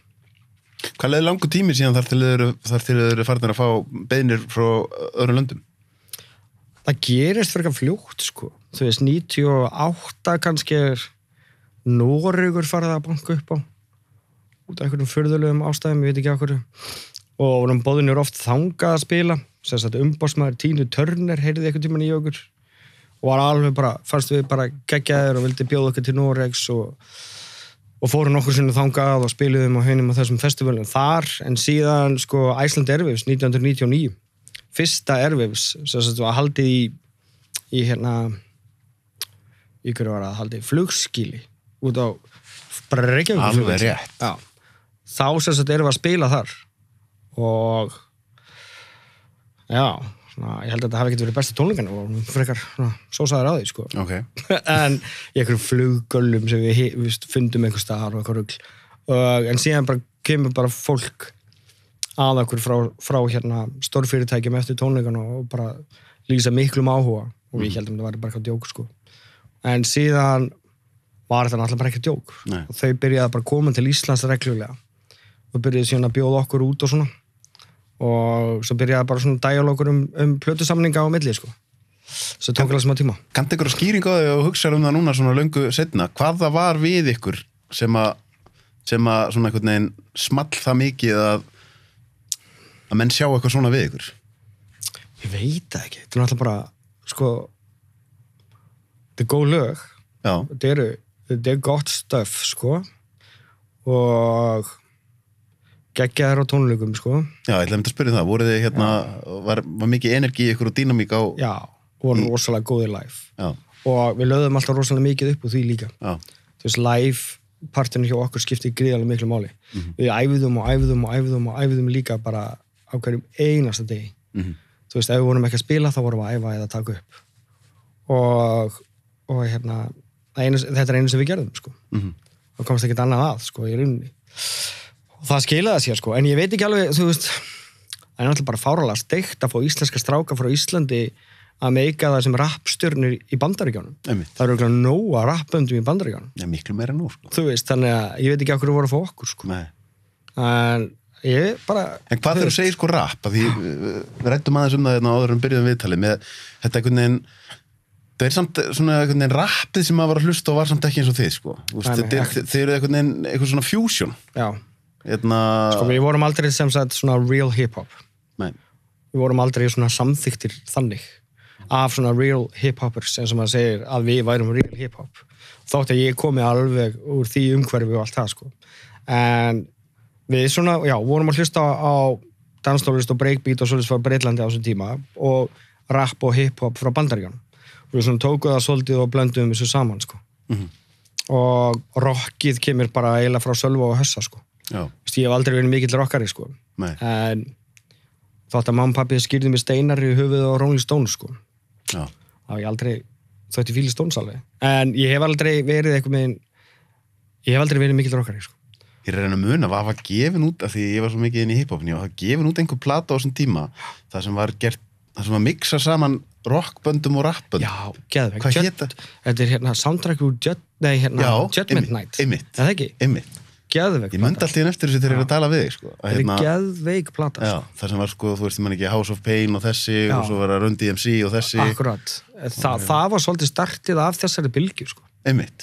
Hvað leiði langur tími síðan þar til þið eru farnir að fá beiðnir frá öðrum löndum? Það gerist frekar fljótt, sko. Þú veist, 98 kannski Noregur farið að banka upp á út af einhverjum furðulegum ástæðum, ég veit ekki af hverju. Og vorum boðinir oft þangað að spila, sem sagt umboðsmaður Tínu Turner heyrði einhvern tímann í okkur og var alveg bara, fannst við bara geggjaðir og vildi bjóða okkur til Noregs og fóru nokkur sinnum þangað og spiluðum á hinum á þessum festivalum þar, en síðan sko Iceland Airwaves 1999, fyrsta Airwaves sem sagt var haldið í hverju var það haldið, flugskýli út á bara Reykjavík. Alveg rétt. Já. Þá sem sagt erum við að spila þar og já, svona, ég held að þetta hafi ekkert verið bestu tónleikan og frekar sósaður á því, sko. Okay. En í einhverjum fluggöllum sem við fundum einhver staðar og eitthvað rugl. En síðan bara kemur bara fólk að okkur frá stórfyrirtækjum eftir tónleikan og bara lýsa miklum áhuga og við heldum að það var bara eitthvað djók, sko. En síðan var þetta náttúrulega bara ekki djók. Nei. Og þau byrjaði bara að koma til Íslands reglulega og byrjaði síðan að bjóða okkur út og svona og svo byrjaði bara svona dialógur plötusamninga á milli, sko. Svo tók alveg smá tíma. Kanntu ykkur að skýringa á því og hugsa það núna svona löngu seinna, hvað það var við ykkur sem að svona einhvern veginn small það mikið að menn sjá eitthvað svona við ykkur? Ég veit það ekki. Þetta er náttúrulega bara, sko, þetta er góð lög. Já. Þetta er gott stöf, sko, og geggjaðir á tónleikum, sko. Já, ég ætlaði að spyrja það, voruð þið var mikið energi í ykkur og dýnamík á? Já, vorum rosalega góðir live. Já. Og við lögðum alltaf rosalega mikið upp úr því líka. Já. Þú veist, live partinu hjá okkur skipti gríðarlega miklu máli. Við æfðum líka bara á hverjum einasta degi. Þú veist, ef við vorum ekki að spila, þá vorum við að æfa eða taka upp. Og þetta er einu sem við gerðum, sko. Og komst ekkert annað að, sko, í rauninni. Og það skilaði sér, sko. En ég veit ekki alveg, þú veist, það er náttúrulega bara fáralega steikt að fá íslenska stráka frá Íslandi að meika það sem rappstjörnur í Bandaríkjunum. Það eru ekki nóga rappböndum í Bandaríkjunum. Já, miklu meira nú, sko. Þú veist, þannig að ég veit ekki af hverju voru að fá okkur, sko. Nei. En ég bara... En hvað þegar þú segir, sko, rapp? Því við ræddum aðeins það áður byrjuðum viðtalið með þetta einhvern veginn. Það er samt svona einhvern veginn rappið sem maður var að hlusta og var samt ekki eins og þið, sko. Þið eru einhvern veginn eitthvað svona fusion. Já. Sko, við vorum aldrei sem sagt svona real hip-hop. Nei. Við vorum aldrei svona samþyktir þannig af svona real hip-hoppers eins og maður segir að við værum real hip-hop. Þótt að ég komi alveg úr því umhverfi og allt það, sko. En við svona, já, vorum að hlusta á danstónlist og breakbeat og svolítið frá Breitlandi á þessum tíma og rap og hip-hop frá Bandaríkjunum. Við svona tókum það svolítið og blöndum þessu saman, sko. Og rockið kemur bara eiginlega frá Sölva og Hössa, sko. Já. Ég hef aldrei verið mikill rockari, sko. Nei. En þótt að mamma og pappi skýrði mig steinar í höfuð og Rolling Stones, sko. Já. Það var ég aldrei þótt ég fíli Stones alveg. En ég hef aldrei verið mikill rockari, sko. Ég er að reyna að muna, hvað var gefin út af því ég var svo mikið inn í hip-hopin, og það gefin út einhver plata á þessum tíma, það sem var mixa saman rockböndum og rappböndum. Já, geðveikt. Hvað hét það? Þetta er soundtrack úr Judgment Night. Einmitt. Er það ekki? Einmitt. Geðveik plata. Ég myndi alltaf eftir þessu þegar ég er að tala við þig, sko. Þetta er geðveik plata. Já, það sem var, sko, þú veist, ekki House of Pain og þessi, og svo var Run DMC og þessi. Akkurat. Það var svolítið startið af þessari bylgju, sko. Einmitt.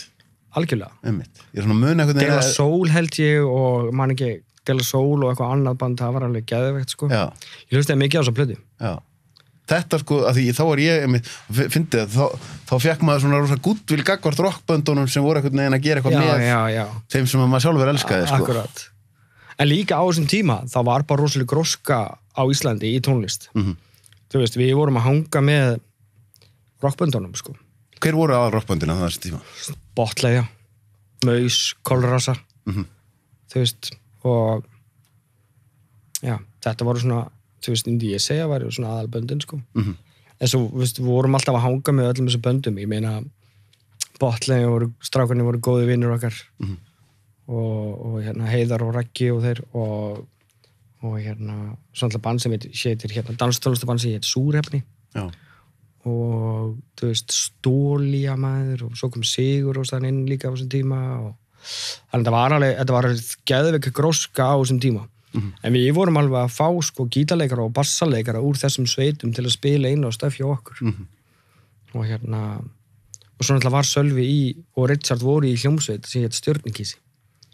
algjörlega. Ég er svona mun eitthvað Dela Soul held ég og man ekki Dela Soul og eitthvað annað band, það var alveg geðveikt sko. Já. Ég hlustaði mikið á þessa plötu. Já. Þetta sko, að því þá var ég fyndið, þá fekk maður svona rosa gúddvill gagnvart rockböndunum sem voru einhvern veginn að gera eitthvað með þeim sem maður sjálfur elskaði sko. Akkurat. En líka á þessum tíma, þá var bara rosalega gróska á Íslandi í tónlist. Þú veist, við vorum að hanga með rockböndunum sko. Hver voru aðal rockböndina það þessi tíma? Botleðja, Maus, Kolrasa, þú veist, og já, þetta voru svona, þú veist, ég segja væri svona aðalböndin sko. En svo, við vorum alltaf að hanga með öllum þessu böndum, ég meina Botleðja strákarnir voru góði vinnur okkar og hérna Heiðar og Raggi og þeir og hérna svona band sem heitir hérna danstónlistaband sem heitir Súrefni. Já. Og þú veist Stólía maður og svo kom Sigur og stann inn líka á þessum tíma og þannig þetta var geðveik gróska á þessum tíma. En við vorum alveg að fá sko gítarleikara og bassaleikara úr þessum sveitum til að spila inn á stöf hjá okkur. Og hérna og svo náttúrulega var Sölvi og Richard voru í hljómsveit sem heit Stjörnikísi.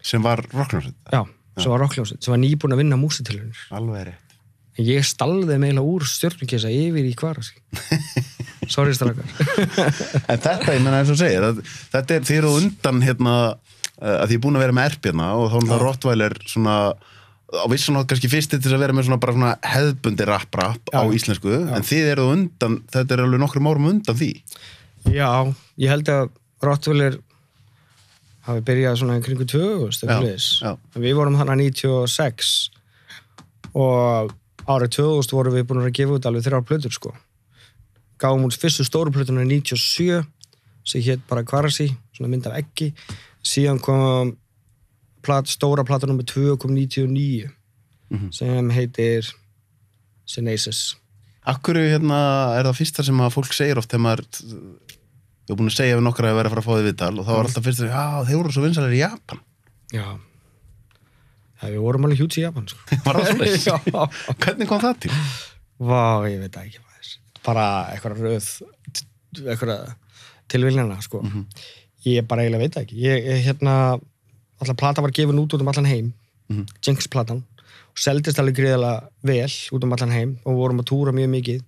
Sem var rockhljómsveit? Já, sem var rockhljómsveit, sem var nýbúin að vinna músitilraunir. Alveg rétt. En ég stalði meila úr Stjörnikísa yfir í Kvarasi. Sorry strákar. En þetta, ég menna eins og segir, þetta þið eru undan hérna, að þið er búin að vera með erpjana og þá er Rottweiler svona á vissan átt kannski fyrst til að vera með svona bara svona hefðbundi rap á íslensku, en þið eru undan, þetta er alveg nokkrum árum undan því. Já, ég held að Rottweiler hafi byrjað svona í kringu 2000, við vorum þarna 96 og árið 2000 vorum við búin að gefa út alveg 3 plötur sko. Gáum út fyrstu stóru plötuna 97 sem hét bara Kvarasi, svona mynd af eggi, síðan kom stóra plata nummer 2 kom 99 sem heitir Synesis. Akkur hérna er það fyrsta sem að fólk segir oft þegar maður ég er búin að segja við nokkra að vera að fara að fá þið viðtal og þá var alltaf fyrst að þeir voru svo vinsalegir í Japan. Já, við vorum alveg hjúts í Japan sko. Var það svoleiðis? Já. Hvernig kom það til? Vá, ég veit ekki hvað bara eitthvað tilviljana sko. Ég bara eiginlega veit ekki. Ég hérna alltaf plata var gefin út allan heim, Jinx-platan, og seldist alveg gríðarlega vel út allan heim og vorum að túra mjög mikið.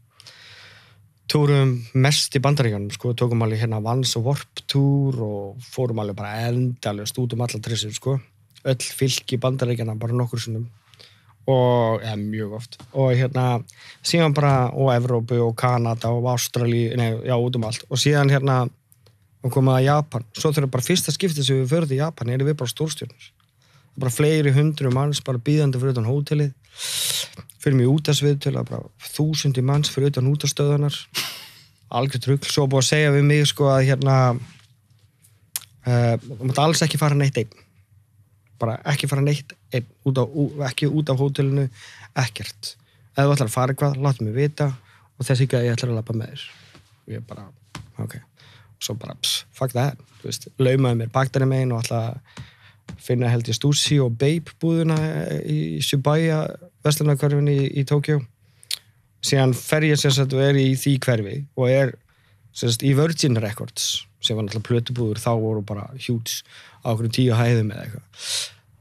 Túrum mest í Bandaríkjunum, sko, tókum alveg hérna Vans og Warp Tour og fórum alveg bara endalaust út allar trissur, sko. Öll fylki í Bandaríkjana bara nokkur sinnum og, mjög oft. Og hérna, síðan bara, og Evrópu og Kanada og Ástralíu, út allt. Og síðan hérna, og komið að Japan. Svo þegar bara fyrsta skiptið sem við förum til Japan erum við bara stórstjörnur. Bara fleiri 100 manns, bara bíðandi fyrir utan hótelið. Fyrir mig útasviðtöl, bara 1000 manns fyrir utan útastöðunar. Algjört rugl. Svo búið að segja við mig sko að hérna þú mátt alls ekki fara neitt einn. Bara ekki fara neitt einn. Ekki út af hótelinu, ekkert. Ef þú ætlar að fara eitthvað, láttu mig vita og þess ekki að ég ætlar að labba með þér. Og ég bara, ok. Svo bara, fuck that, þú veist, laumaði mér bakdæri megin og alltaf finna held ég Stussy og Babe búðuna í Shibuya verslunarhverfinni í Tókjó. Síðan fer ég sem sagt og í því hverfi og sem sagt í Virgin Records sem var náttúrulega plötubúður, þá voru bara huge á okkur 10 hæðum eða eitthvað.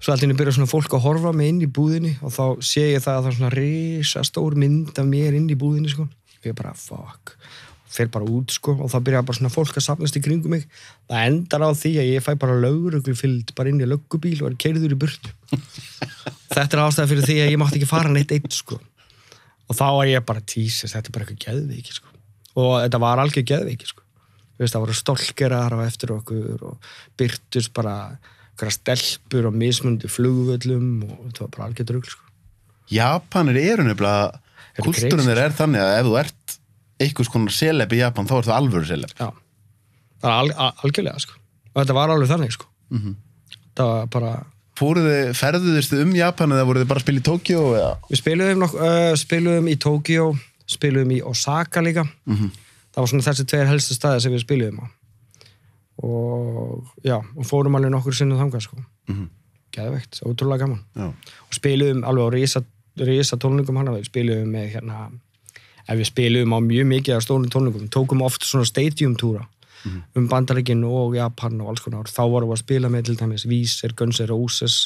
Svo alltaf byrja svona fólk að horfa mig inn í búðinni og þá sé ég það að það er svona risastór mynd af mér inn í búðinni sko. Og ég bara, fuck. Fer bara út sko og þá byrja bara svona fólk að safnast í kringum mig. Það endar á því að ég fæ bara lögreglufylgd bara inn í löggubíl og keyrður í burtu. Þetta er ástæða fyrir því að ég mátti ekki fara neitt einn sko. Og þá var ég bara Jesus, þetta er bara eitthvað geðveiki sko. Og þetta var algjör geðveiki sko. Þú veist, það voru stólkerar á eftir okkur og byrtust bara einhverja stelpur og mismundi flugvöllum og þetta var bara algjör rugl sko. Japanir eru nefnilega, kultúrin er þannig að ef þú ert einhvers konar seleb í Japan, þá er það alvöru seleb. Já, það er algjörlega, sko. Og þetta var alveg þannig, sko. Það var bara... Ferðuðustu Japan eða voruð þið bara að spila í Tókjó? Við spiluðum í Tókjó, spiluðum í Osaka líka. Það var svona þessi 2 helstu staðir sem við spiluðum á. Og fórum alveg nokkur sinnum þangað, sko. Geðveikt, ótrúlega gaman. Já. Og spiluðum alveg á risa tónlingum hana, við spiluðum með hérna... Ef við spiluðum á mjög mikið af stórum tónlingum, tókum oft svona stadium túra. Bandaríkin og Japan og alls konar. Þá vorum við að spila með til dæmis Weezer, Guns N' Roses,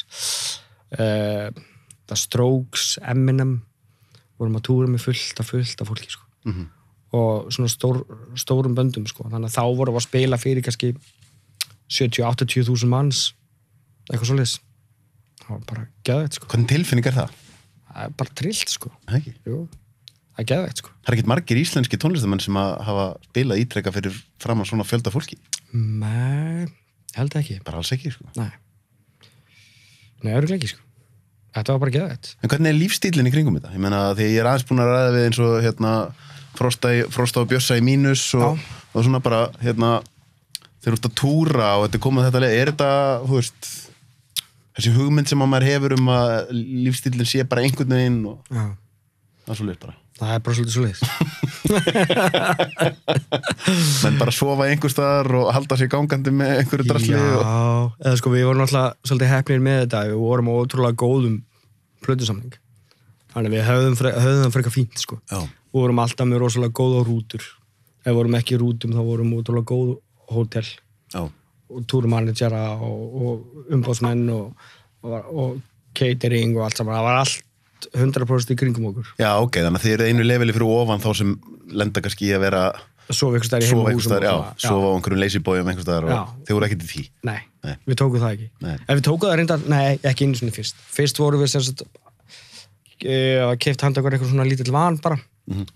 The Strokes, Eminem, vorum að túra með fullt af fólki, sko. Og svona stórum böndum, sko. Þannig að þá vorum við að spila fyrir kannski 70-80.000 manns, eitthvað svoleiðis. Það var bara geðveikt, sko. Hvernig tilfinning er það? Það er bara trillt, sko. Ekki? Jú, það er geðveikt, sko. Það er ekkert margir íslenski tónlistamenn sem að hafa spilað ítrekka fyrir framan svona fjölda fólki? Nei, held ekki. Bara alls ekki, sko. Nei, örugglega ekki, sko. Þetta var bara geðveikt. En hvernig er lífstílinn í kringum þetta? Ég meina, því ég er aðeins búin að ræða við eins og, Frosta og Bjössa í mínus og svona bara, þeir eru út að túra og þetta er komið þetta leið. Er þetta, þú veist, þessi hugmynd sem að maður hefur að lífstílinn sé bara einhvern veginn og það er svoleiðis bara. Það er bara svolítið svoleiðis. Menn bara sofa einhvers staðar og halda sér gangandi með einhverju drasli. Já, eða sko við vorum alltaf svolítið heppnir með þetta. Við vorum á ótrúlega góðum plötusamning. Þannig við höfðum það frekar fínt, sko. Já. Við vorum alltaf með rosalega góða rútur. Ef við vorum ekki í rútum þá vorum við ótrúlega góð hótel. Já. Og túrmanagera og umbóðsmenn og catering og allt saman. Það var allt 100% í kringum okkur. Já, ok, þannig að þið eru einu leveli fyrir ofan þá sem lenda kannski í að vera sofa einhvers staðar í heimahúsum. Sofa á einhverjum leysibójum einhvers staðar og þið voru ekkert í því. Nei, við tókum það ekki. Ef við tókum það reyndar, ekki einu sinni fyrst. Fyrst vorum við sem sagt keypt handa okkur eitthvað svona lítill van bara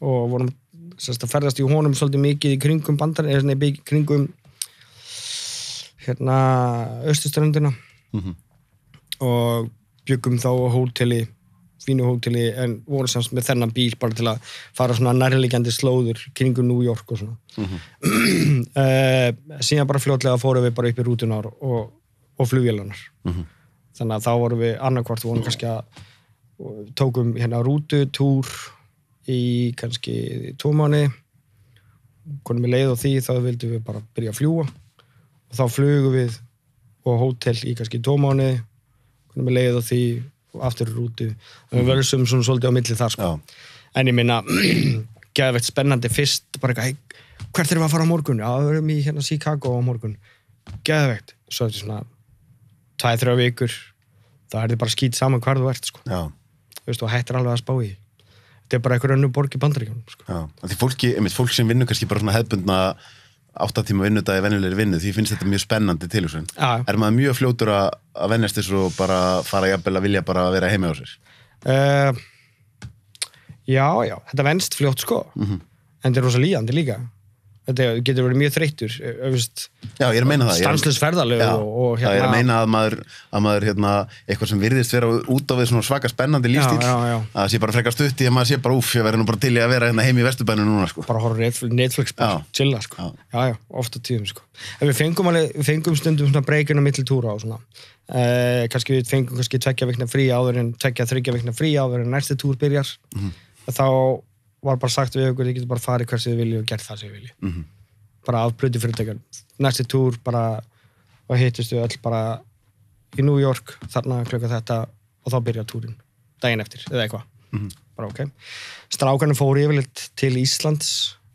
og vorum sem sagt að ferðast í honum svolítið mikið í kringum kringum austurströndina og byggum þá á hóteli, fínu hóteli, en voru semst með þennan bíl bara til að fara svona nærliggjandi slóður kringum New York og svona. Síðan bara fljótlega fórum við bara upp í rútunar og flugvélarnar. Þannig að þá vorum við annarkvart, vorum kannski að tókum rútutúr í kannski 2 mánuði. Konum við leið á því, þá vildum við bara byrja að fljúga og þá flugum við á hótel í kannski 2 mánuði. Konum við leið á því og aftur í rútu. Við verðum svona svolítið á milli þar, sko. En ég minna, geðveikt spennandi fyrst, bara eitthvað, hvert erum við að fara á morgun? Já, við erum í Chicago á morgun. Geðveikt. Svo þetta svona 2-3 vikur, það er þið bara skít saman hvar þú ert, sko. Já. Þú veist, og hættir alveg að spá í. Þetta er bara einhver önnur borg í Bandaríkjunum, sko. Já, því fólk sem vinnur kannski bara svona hefðbundna 8 tíma vinnudagi venjulegri vinnu, því finnst þetta mjög spennandi tilhugsun. Er maður mjög fljótur að venjast þessu og bara fara jafnvel að vilja bara vera heima á sér? Já, þetta venst fljótt, sko. En þetta er rosa líðandi líka. Þetta getur verið mjög þreyttur, já, ég er að meina það. Stanslaus ferðalög og Já, ég er að meina að maður eitthvað sem virðist vera út á við svona svaka spennandi lífstíl, að það sé bara frekar stutt í að maður sé bara ég verði nú bara til í að vera heim í Vesturbænum núna, sko. Bara horfa Netflix, bara chilla, sko. Já, ofta tíðum, sko. En við fengum stundum svona breykinn á milli túra og svona. Kannski við fengum 2 vikna frí áður en 2-3 vikna frí áður en næsti túr byrjar. Þá var bara sagt við okkur, þið getur bara farið hvert sem þið vilji og gert það sem þið vilji. Bara af plötu fyrirtækjan. Næsti túr bara, og hittist við öll bara í New York, þarna klukka þetta og þá byrjar túrin, daginn eftir, eða eitthvað. Bara ok. Strákarnir fóru yfirleitt til Íslands,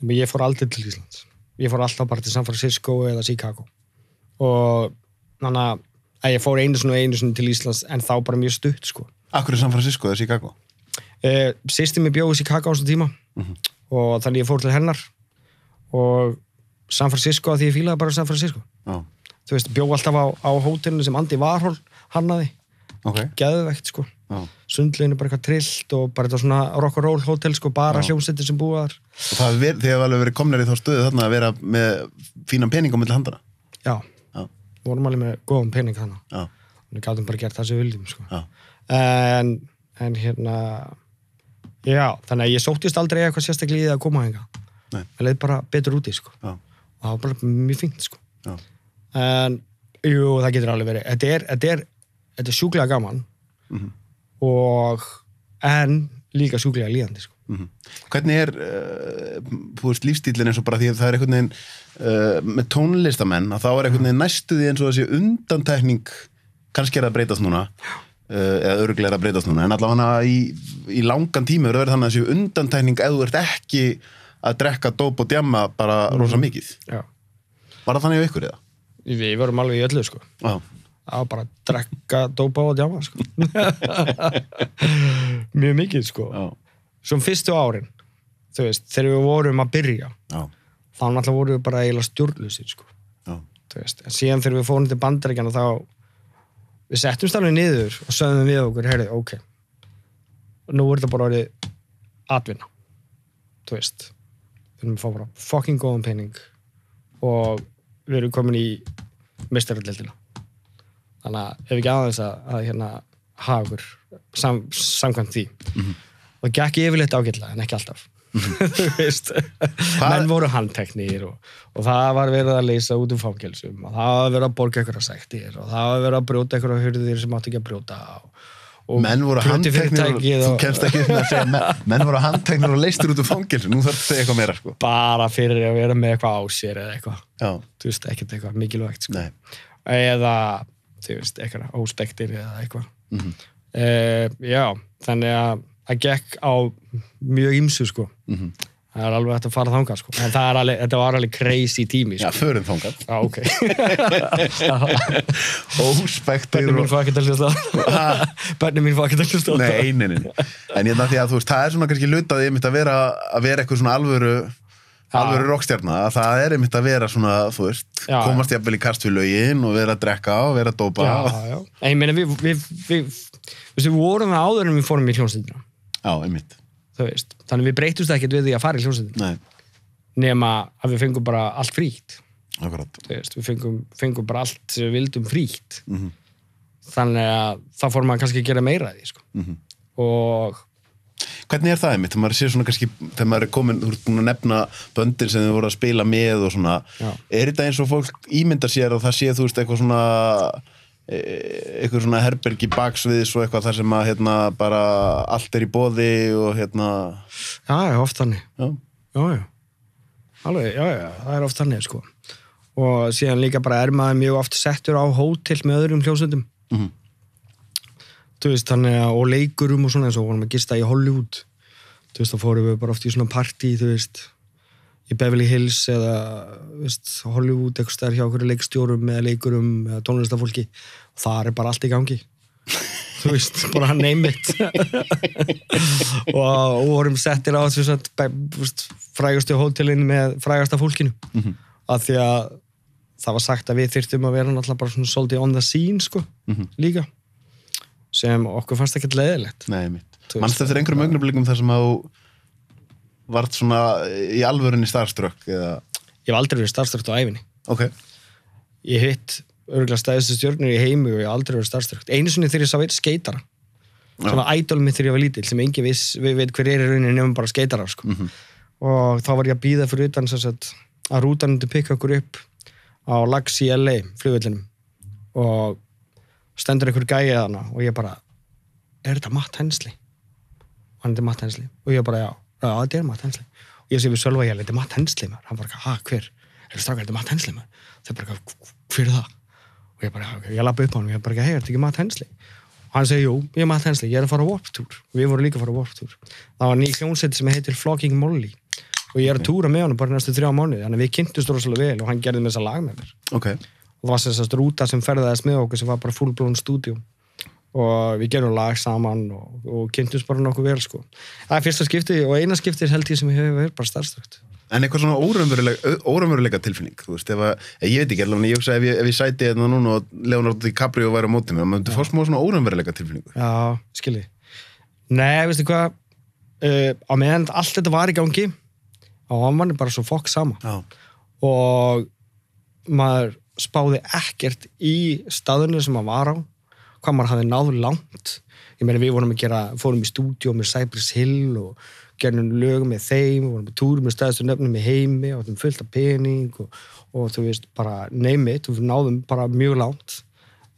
en ég fór aldrei til Íslands. Ég fór alltaf bara til San Francisco eða Chicago. Og þannig að ég fór einu sinni til Íslands, en þá bara mjög stutt, sko. Akkur er San Francisco eða Chicago? Systir mér bjó í Chicago á þessum tíma og þannig ég fór til hennar og San Francisco, því ég fílaði bara San Francisco. Þú veist, bjó alltaf á hótelinu sem Andy Warhol hannaði. Geðveikt, sko. Sundleginu bara eitthvað trillt og bara þetta svona rock'n'roll hótel, sko, bara hljómsveitir sem búa þar. Og það þið hefur alveg verið komnir í þá stöðu þarna að vera með fínan pening á milli handana? Já. Vorum alveg með góðan pening þarna. Við gátum bara gert það sem við viljum, sko. En já, þannig að ég sóttist aldrei eitthvað sérstaklega í það að koma hingað. Það leið bara betur úti, sko. Og það var bara mjög fínt, sko. En, jú, það getur alveg verið. Þetta er sjúklega gaman en líka sjúklega líðandi, sko. Hvernig er, þú veist, lífstílinn eins og bara því að það er einhvern veginn með tónlistamenn, að þá er einhvern veginn næstu því eins og þessi undantekning, kannski er það að breytast núna, eða örugglega er að breytast núna, en allavega í langan tíma verður þannig að þessi undantækning ef þú ert ekki að drekka dóp og djamma bara rosa mikið. Já. Var það þannig á ykkur eða? Við vorum alveg í öllu, sko. Já. Það var bara að drekka, dópa og djáma, sko. Mjög mikið, sko. Já. Svo fyrstu árin, þú veist, þegar við vorum að byrja, Já. þá náttúrulega vorum við bara eiginlega stjórnlausir, sko. Já. Þú veist, en síðan þegar við fórum til Bandaríkjanna þá, við settumst alveg niður og sögðum við okkur, heyrðu, ok, nú er þetta bara orðið atvinna, þú veist, við erum að fá bara fucking góðan pening og við erum komin í meistarardeildina. Þannig að ef ekki aðeins að hérna hafa okkur samkvæmt því. Og gekk yfirleitt ágætlega, en ekki alltaf. Þú veist, menn voru handteknir og það var verið að leysa út fangelsum og það var verið að borga einhverja sektir og það var verið að brjóta einhverja hurðir sem átti ekki að brjóta og menn voru handteknir og þú kemst ekki að segja menn voru handteknir og leystir út úr fangelsu, nú þarf það eitthvað meira, sko. Bara fyrir að vera með eitthvað á sér eða eitthvað. Já. Þú veist, ekkert eitthvað mikilvægt, sko. Nei. Eða, þú veist, eitthvað óspektir eða eitthvað. Já, þannig að það gekk á mjög ýmsu, sko. Það alveg hægt að fara þangað, sko. En þetta var alveg crazy tími, sko. Já, förum þangað. Já, ok. Óspektir Bönni mín fá ekki að hlusta. Bönni mín fá ekki að hlusta. Nei. En ég því að þú veist, það er svona kannski hlutað einmitt að vera eitthvað svona alvöru rockstjarna, að það er einmitt að vera svona, þú veist, komast jafnvel í kast við lögin og vera að drekka og vera að dópa. Já. En ég meina, við vorum það áður en við fórum í hljómsveitina. Já, einmitt. Þú veist, þannig við breytumst ekkert við því að fara í hljómsveitina. Nei. Nema að við fengum bara allt frítt. Akkurat. Þú veist, við fengum bara allt sem við vildum frítt. Þannig að þá fór maður kannski að gera meira af því, sko. Og hvernig er það einmitt? Þegar maður sé svona kannski, þegar maður er komin, þú ert búin að nefna böndin sem þið voru að spila með og svona, er þetta eins og fólk ímyndar sér og það sé, þú veist, eitthvað svona herbergi baksviðs og eitthvað þar sem að hérna bara allt er í boði og hérna Já, oft þannig. Já. Alveg, já, það er oft þannig, sko. Og síðan líka bara er maður mjög oft settur á hótel með öðrum hljómsveitum. Þú veist, þannig að, og leikurum og svona, eins og vorum að gista í Hollywood. Þú veist, þá fórum við bara oft í svona partí, þú veist, í Beverly Hills eða, veist, Hollywood, eitthvað stær hjá okkur leikstjórum eða leikurum eða tónlistafólki. Og það er bara allt í gangi. Þú veist, bara hann neymitt. og vorum settir á frægastu hótelin með frægasta fólkinu. Af því að það var sagt að við þyrftum að vera náttúrulega bara svona svolítið on the scene, sko, líka. Sem okkur fannst ekkert leiðilegt. Nei, mitt. Manstu eftir einhverjum augnablikum þar sem að vart svona í alvörunni starstruck eða? Ég hef aldrei verið starstruck á ævinni. Ok. Ég hitt örugglega stærstu stjörnur í heimi og ég hef aldrei verið starstruck. Einu sinni þegar ég sá skeitara. Sem var idolum mitt þegar ég var lítill, sem engin veit hver er í rauninni nefnum bara skeitara, sko. Og þá var ég að bíða fyrir utan að rútan myndi pikka okkur upp á Lax í LA, flugvellinum. Og stendur einhver gæi þarna og ég bara, er þetta Matt Hensley? Og hann er Matt Hensley. Og ég bara, já, þetta er Matt Hensley. Og ég sé við Sölva, þetta er Matt Hensley, maður. Hann bara, hver? Strákar, þetta er Matt Hensley, maður. Þau bara, hver er það? Og ég bara, ég lappa upp á hann og ég bara, er þetta ekki Matt Hensley? Og hann segi, jú, ég er Matt Hensley, ég er að fara á Warped Tour. Og við vorum líka að fara á Warped Tour. Það var ný hljómsveit sem heitir Flogging Molly. Og ég er að túra með honum bara næstu 3 mánuði, þannig að við kynntumst rosalega vel og hann gerði með þessa lag með mér. Okay. Og það var þessast rúta sem ferðaðist með okkur sem var bara full-blown studio. Og við gerum lag saman og kynntumst bara nokkuð vel, sko. Það er fyrsta skipti og eina skipti held ég sem ég hefur verið bara starstruck. En eitthvað svona óraunveruleika tilfinning, þú veist, ég veit ekki, alveg, ég hugsa ef ég sæti hérna núna og Leonardo DiCaprio væri á mótinu, það myndi fá smá svona óraunveruleika tilfinningu. Já, skilji. Nei, veistu hvað, á meðan allt þetta var í gangi, og hann var bara svo fokk sama. Já. Og maður spáði ekkert í staðinu sem maður var á, hvað maður hafði náð langt. Ég meina, við fórum í stúdíó með Cypress Hill og gerðum lögum með þeim, vorum með túrum með stæðstu nöfnum í heimi og þetta fullt af pening og þú veist, bara name it, og við náðum bara mjög langt.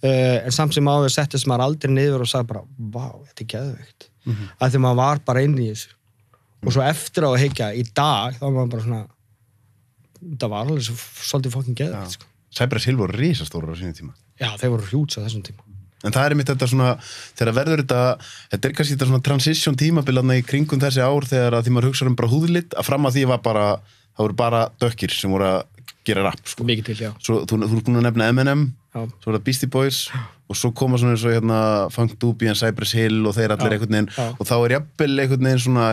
En samt sem áður settist maður aldrei niður og sagði bara, vá, þetta er geðveikt. Af því maður var bara inn í þessu. Og svo eftir á að hyggja í dag, þá var maður bara svona, það var alveg svolítið fucking geðveikt, sko. Cypress Hill voru risastórar á sínum tíma. Já, þeir voru hjúts á þessum tíma. En það er einmitt þetta svona, þegar verður þetta er kannski þetta svona transition tímabilaðna í kringum þessi ár þegar að því maður hugsa bara húðlit, að fram að því var bara, það voru bara dökkir sem voru að gera rap, sko. Mikið til, já. Svo, þú ert búin að nefna Eminem, Já. svo það Beastie Boys og svo koma svona eins og Funk Dubi and Cypress Hill og þeir allir einhvern veginn og þá jafnvel einhvern veginn svona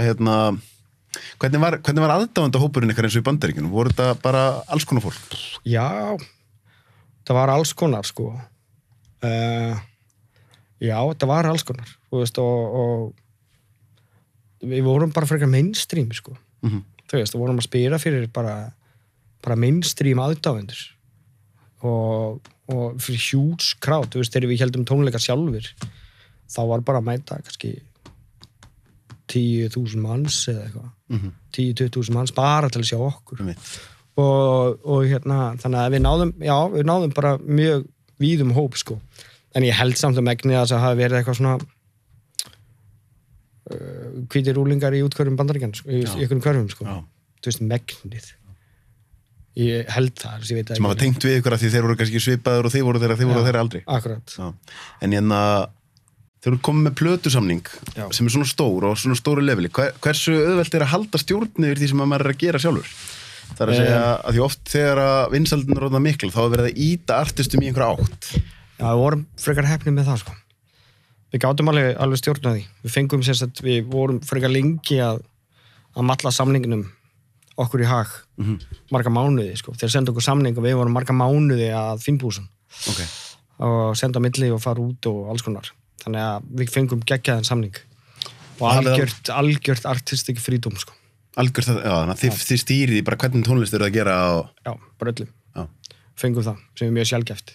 hvernig var aðdáendahópurinn ykkar eins og í Bandaríkjunum? Voru þetta bara alls konar fólk? Já, það var alls konar, sko. Já, þetta var alls konar, þú veist, og við vorum bara frekar mainstream, sko. Þú veist, við vorum að spila fyrir bara mainstream aðdáendur og fyrir huge crowd, þú veist, þegar við heldum tónleika sjálfur, þá var bara að mæta kannski 10.000 manns eða eitthvað, 10-20.000 manns bara til að sjá okkur. Og þannig að við náðum bara mjög víðum hóp, sko. En ég held samt megnið að það hafi verið eitthvað svona hvítir rúlingar í útkörfum Bandaríkjanna, sko, í einhverjum körfum, sko. Þú veist, megnið. Ég held það, ég veit það. Sem hafa tengt við ykkur að því þeir voru kannski svipaður og þið voru þeirra aldrei. Akkurat. En þeir eru komið með plötusamning sem svona stór og svona stóru leveli. Hversu auðvelt að halda stjórn yfir því sem maður að gera sjálfur? Það að segja að því oft þegar vinsældin er orðna mikil, þá verið að ýta artistum í einhverja átt. Já, við vorum frekar heppnir með það, sko. Við gátum alveg stjórn á því. Við fengum við vorum frekar lengi að malla samninginum okkur í hag marga mánuði, sko. Þeir senda okkur samning og við vorum marga mánuði að Finnbúsum og senda á milli og fara út og alls konar. Þannig að við fengum geggjaðan samning og algjört artistic freedom, sko. Algjört, þannig að þið stýrið bara hvernig tónlist eru að gera Já, bara öllum. Fengum það, sem mjög sjaldgæft.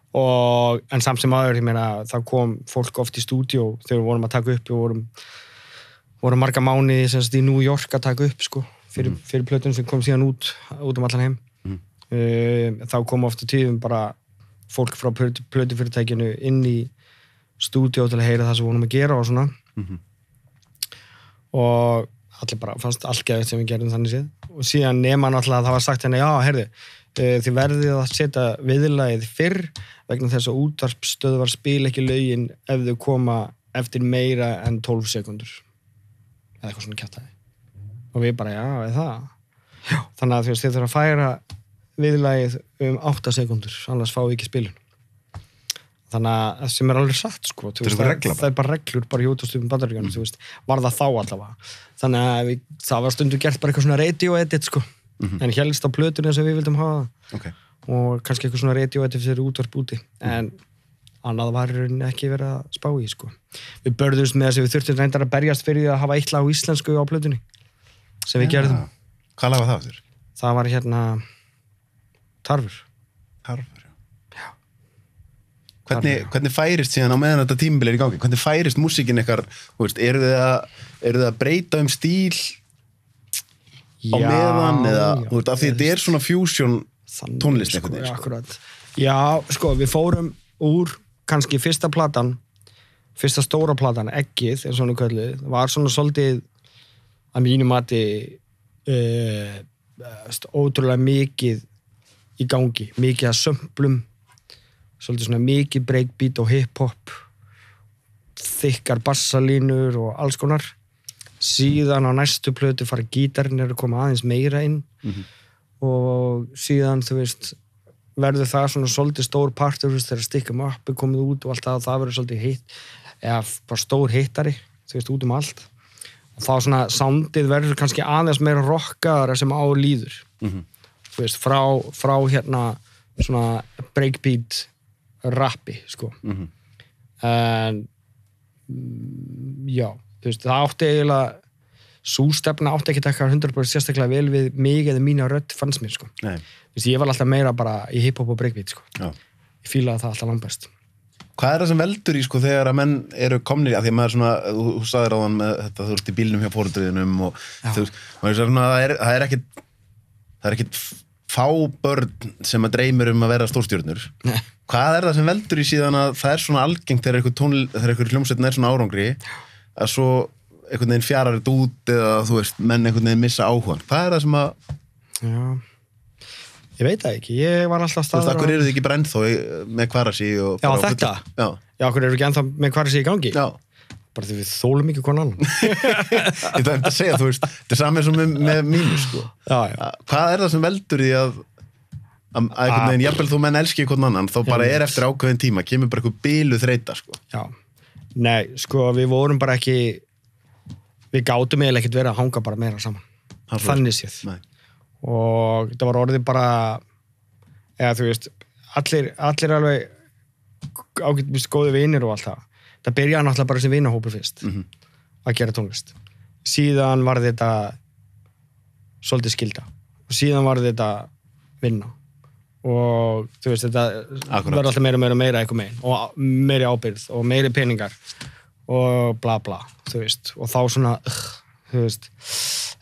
En samt sem aður, ég meina, það kom fólk oft í stúdíó þegar við vorum að taka upp, við vorum marga mánuði í New York að taka upp, sko, fyrir plötun sem kom síðan út allan heim. Þá kom oft á tíðum bara fólk frá plötufyrirtækinu inn í stúdíó til að heyra það sem við vonum að gera og svona. Og allir bara fannst allt geðvægt sem við gerum þannig séð. Og síðan nema náttúrulega að það var sagt henni, já, heyrðu, þið verðið að setja viðlagið fyrr vegna þess að útvarpsstöðvar spila ekki lögin ef þau koma eftir meira en 12 sekundur. Eða eitthvað svona kjaftaði. Og við bara, já, er það? Já. Þannig að þið þurfa að færa viðlagið 8 sekundur, annars fá við ekki spilun. Þannig að sem alveg satt, sko. Það er bara reglur bara í útvarpsstöðvum Bandaríkjanna, þú veist, var það þá allavega. Þannig að það var stundum gert bara eitthvað svona radio-edit, sko. En helst á plötunni sem við vildum hafa og kannski eitthvað svona radio-edit fyrir útvarp úti. En annað var ekki verið að spá í, sko. Við börðumst með þess að við þurftum reyndar að berjast fyrir að hafa eitt lag á íslensku á plötunni sem við gerðum. Hvað lag var það fyrir? Það var Tarfur. Hvernig færist síðan á meðan þetta tímabil í gangi? Hvernig færist músíkin ykkar? Eru þið að breyta stíl á meðan eða af því þetta er svona fusion tónlist sko, akkurat. Já, sko, við fórum úr kannski fyrsta stóra platan, Eggið, er svona kölluð, var svona svolítið að mínu mati ótrúlega mikið í gangi, mikið að sömplum, svolítið svona mikið breakbeat og hip-hop, þykkar bassalínur og alls konar. Síðan á næstu plötu fara gítarinn að koma aðeins meira inn og síðan, þú veist, verður það svona svolítið stór partur, þú veist, þegar Stick 'em Up er komið út og allt það verður svolítið hitt, eða bara stór hittari, þú veist, út allt. Og þá svona soundið verður kannski aðeins meira rockaðara sem á líður. Þú veist, frá svona breakbeat rappi, sko. En já, þú veist, það átti eiginlega sú stefna átti ekki eitthvað 100% sérstaklega vel við mig eða mína rödd fannst mér, sko. Þú veist, ég var alltaf meira bara í hip-hop og breakbeat, sko. Já. Ég fílaði það alltaf langbest. Hvað er það sem veldur í, sko, þegar að menn eru komnir, að því að maður svona, þú sagðir áðan með þetta, þú ert í bílnum hjá foreldriðinum og þú veist, það er ekkit fá börn sem að dreymir að vera stórstjörnur. Hvað er það sem veldur í síðan að það er svona algengt þegar einhver hljómsveitin er svona árangri að svo einhvern veginn fjarar þetta út eða þú veist, menn einhvern veginn missa áhugan. Hvað er það sem að... Já, ég veit það ekki. Ég var alltaf staður á... Þú veist, akkur eru þið ekki bara ennþá með Kvarasi og... Já, þetta? Já, akkur eru ekki ennþá með Kvarasi í gangi? Já. Bara því við þólum ekki konan annan. Ég þarf að segja, þú veist, þetta er saman eins og með mínu, sko. Já. Hvað er það sem veldur því að einhvern veginn, jafnvel þú menn elski hvern annan, þá bara eftir ákveðin tíma, kemur bara eitthvað biluð þreyta, sko. Já, nei, sko, við vorum bara ekki, við gátum eiginlega ekkert verið að hanga bara meira saman. Þannig séð. Nei. Og það var orðið bara, eða þú veist, allir alveg ágætt góði vinir og allt það. Það byrjaði náttúrulega bara sem vinahópur fyrst að gera tónlist. Síðan var þetta svolítið skylda. Og síðan var þetta vinna. Og þú veist, þetta verður alltaf meira eitthvað megin. Og meiri ábyrgð og meiri peningar. Og bla bla, þú veist. Og þá svona, þú veist,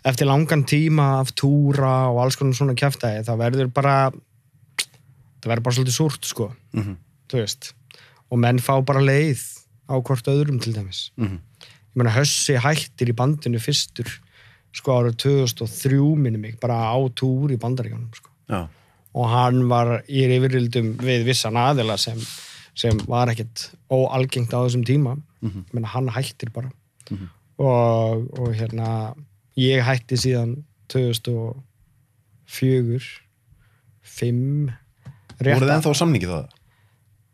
eftir langan tíma af túra og alls konar svona kjaftaði, það verður bara svolítið súrt, sko. Þú veist. Og menn fá bara leið á hvort öðrum til dæmis. Ég meina, Hössi hættir í bandinu fyrstur, sko, árið 2003 minni mig, bara á túr í Bandaríkjunum, sko. Já. Og hann var í yfirvildum við vissan aðila sem var ekkert óalgengt á þessum tíma. Ég meina, hann hættir bara. Og hérna, ég hætti síðan 2004, 2005. Voruð þið ennþá á samningi það?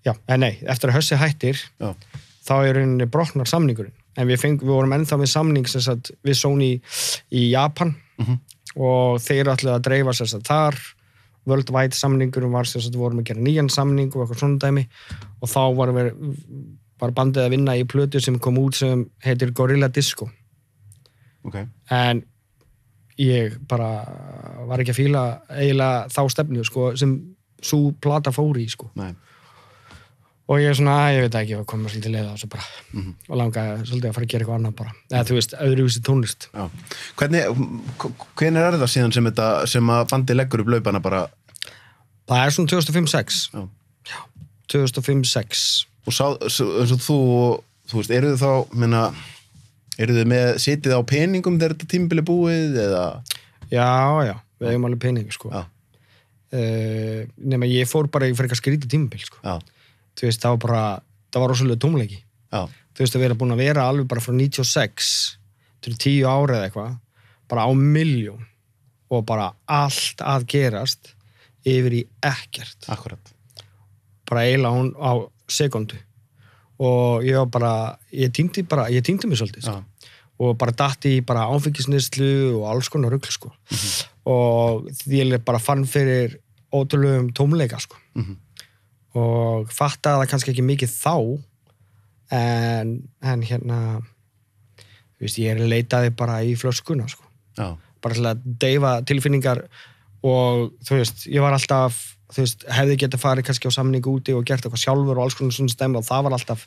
Já, nei, eftir að Hössi hættir, þá rauninni brotnar samningurinn. En við vorum ennþá við samning við Sony í Japan og þeir ætluðu að dreifa þar. Worldwide samningurinn var vorum að gera nýjan samning og eitthvað svona dæmi og þá var bandið að vinna í plötu sem kom út sem heitir Gorilla Disco. Okay. En ég bara var ekki að fíla eiginlega þá stefnu, sko, sem sú plata fór í, sko. Nei. Og ég ég veit ekki, að koma svolítið leið á þessu bara. Og langaði svolítið að fara að gera eitthvað annað bara. Eða þú veist, öðruvísi tónlist. Já. Hvenær það síðan sem að bandið leggur upp laupana bara? Það svona 2005-06. Já, 2005-06. Og eins og þú veist, eru þið þá, eru þið með sitið á peningum þegar þetta tímabili búið, eða? Já, við eigum alveg peningi, sko. Já. Nema ég fór bara í frekar skrítið tímabil, sko. Já. Þú veist, það var rosalega tómleiki. Já. Þú veist, að vera búin að vera alveg bara frá 96 til 10 ára eða eitthvað, bara á milljón og bara allt að gerast yfir í ekkert. Akkurat. Bara eiginlega hún á sekundu. Og ég var bara, ég týndi mig svolítið, sko. Og bara datti í bara áfengisneyslu og alls konar rugl, sko. Og því ég bara fann fyrir ótrúlegum tómleika, sko. Og fattaði það kannski ekki mikið þá en hérna þú veist, ég leitaði bara í flöskuna, sko. Já. Bara til að deyfa tilfinningar og þú veist, ég var alltaf þú veist, hefði getað farið kannski á samning úti og gert eitthvað sjálfur og alls konar svona stemmi og það var alltaf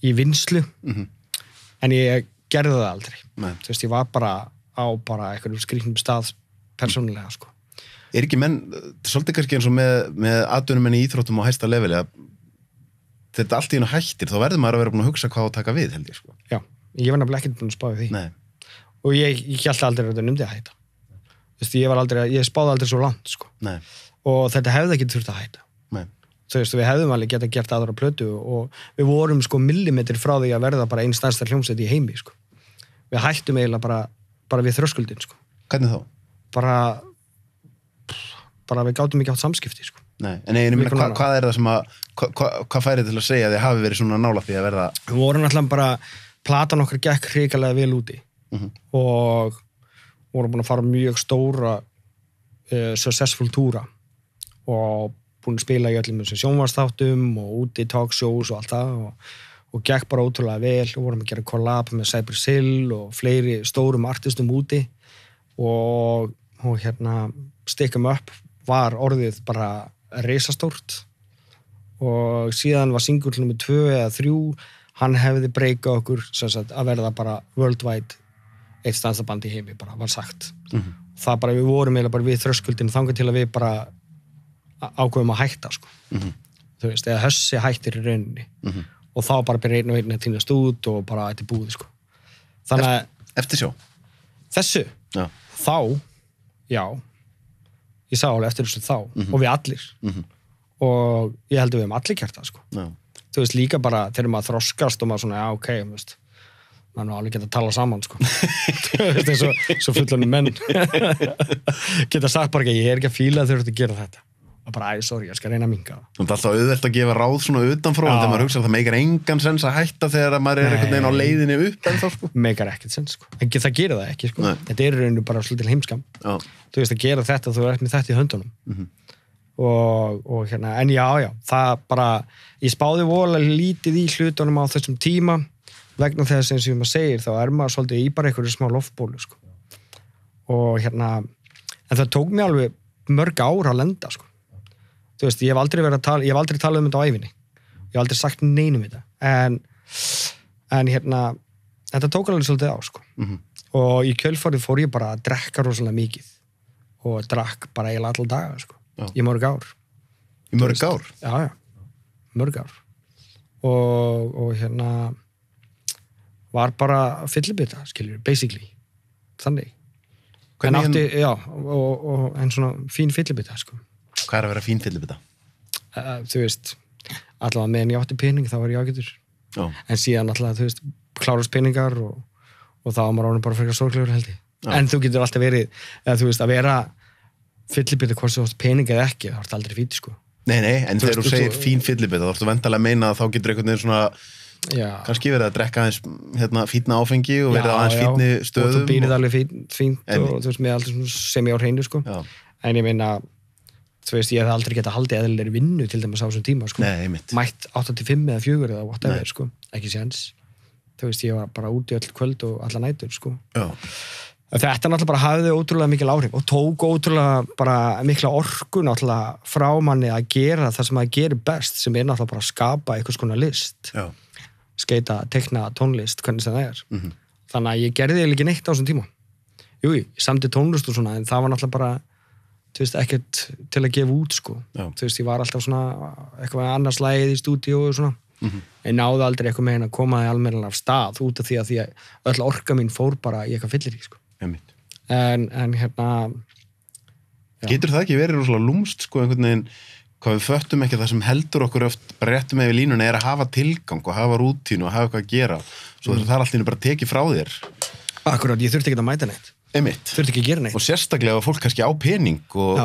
í vinslu en ég gerði það aldrei. Nei. Þú veist, ég var bara á einhverjum skrýtnum stað persónulega, sko. Ekki menn, svolítið kannski eins og með atvinnumenn í íþróttum á hæsta leveli að þetta allt í einu hættir, þá verður maður að vera búin að hugsa hvað að taka við, held ég, sko. Já, ég var nefnilega ekkert búin að spá því. Nei. Og ég hélt aldrei að þetta myndi að hætta. Þú veist, ég spáði aldrei svo langt, sko. Nei. Og þetta hefði ekki þurft að hætta. Nei. Þú veist, við hefðum alveg getað gert aðra plötu og við vorum, sko, millimetri frá því að verða bara einn stærsta hljómsveit í heimi, sko. Við hættum eiginlega bara við þröskuldin, sko. Hvernig þá? Bara við gátum ekki átt samskipti, sko. Nei, en ég meina, hvað er það sem hvað færið til að segja að þið hafi verið svona nálægt því að verða? Við vorum alltaf bara, platan okkar gekk hrikalega vel úti og vorum búin að fara mjög stóra successful túra og búin að spila í öllum þessum sjónvarpsþáttum og úti talkshows og allt það og gekk bara ótrúlega vel og vorum að gera collab með Cypress Hill og fleiri stórum artistum úti og hérna Stick 'em Up var orðið bara risastórt og síðan var singull nummer 2 eða 3 hann hefði breykað okkur sagt, að verða bara worldwide eitt stansaband í heimi bara var sagt það bara við vorum eiginlega bara við þröskuldin þangað til að við bara ákveðum að hætta, sko. Þú veist, eða Hössi hættir í rauninni og þá bara byrja einn og einn að týnast út og bara þetta er búið, sko. Þannig að Eftirsjá? Þessu? Já. Þá? Já. Ég sá alveg eftir þessu þá og við allir og ég held að við hefum allir gert það, sko. Já. Þú veist, líka bara þegar maður þroskast og maður svona, já, ok, þú veist maður nú alveg geta að tala saman, sko. Þú veist, eins og fullanum menn geta sagt bara ekki, ég er ekki að fíla þegar þú ert að gera þetta og bara, sorry, ég skal reyna að minnka það. Það er alltaf auðvelt að gefa ráð svona utanfrá en þegar maður hugsa að það meikar engan sens að hætta þegar maður einhvern veginn á leiðinni upp ennþá, sko. Meikar ekkert sens, sko. En það gerir það ekki, sko. Þetta í rauninu bara svolítil heimskam. Já. Þú veist, að gera þetta, þú ert með þetta í höndunum. Og hérna, en já, það bara, ég spáði voðalega lítið í hlutunum á þessum tíma vegna þess eins og maður segir, þá maður svolítið í bara einhverju smá loftbólu, sko. Og hérna, en það tók mér alveg mörg ár að lenda, sko. Þú veist, ég hef aldrei talað um þetta á ævinni. Ég hef aldrei sagt neinum þetta. En hérna, þetta tók alveg svolítið á, sko. Og í kjölfarið fór ég bara að drekka rosalega mikið. Og drakk bara eiginlega alla daga, sko. Í mörg ár. Í mörg ár? Já, mörg ár. Og hérna, var bara fyllibita, skiljur, basically. Þannig. En átti, já, en svona fín fyllibita, sko. Hvað er að vera fín fyllibita? Þú veist, allavega meðan ég átti pening, þá var ég ágætur. Já. En síðan allavega, þú veist, klárast peningar og þá var maður ánum bara frekar sorglegur, held ég. Já. En þú getur alltaf verið, þú veist, að vera fyllibita hvort þú átt pening eða ekki, þá ert aldrei fít, sko. Nei, en þegar þú segir fín fyllibita, þá ertu vendalega að meina að þá getur einhvern veginn svona kannski verið að drekka aðeins fínna áfengi og verið aðeins fínni stöðum. Og þú býrið alveg fínt og þú veist, með allt sem ég á hreinu, sko. Já. En ég meina, þú veist, ég hef aldrei getað haldið eðlilegri vinnu til dæmis á þessum tíma, sko. Nei, einmitt. Mætt 8-5 eða 4 eða whatever, sko. Ekki séns. Þú veist, ég var bara úti öll kvöld og alla nætur, sko. Já. Þetta náttúrulega bara hafði ótrúlega mikil áhrif og tók ótrúlega bara mikla orku náttúrulega frá manni að gera það sem maður gerir best, sem náttúrulega bara að skapa einhvers konar list. Já. Skeita, teikna, tónlist, hvernig sem það er. Þannig að ég gerði ekki neitt á þessum tíma. Jú, ég samdi tónlist og svona, en það var náttúrulega bara, þú veist, ekkert til að gefa út, sko. Já. Þú veist, ég var alltaf svona eitthvað annars lagið í stúdíó og svona. Ég náði aldrei eitthvað með að koma því almennilega af stað út af því að öll orka mín fór bara í eitthvað fyllir í, sko. En hérna Getur það ekki verið rosalega lúmst, sko, einhvern veginn, hvað við föttum ekki, það sem heldur okkur oft bara réttum með við línuna er að hafa tilgang og hafa rútínu og hafa eitthvað að gera svo það er allt í einu bara tekið frá þér. Akkurát, ég þurfti ekki að mæta neitt. Einmitt. Þurfti ekki að gera neitt. Og sérstaklega að fólk kannski á pening og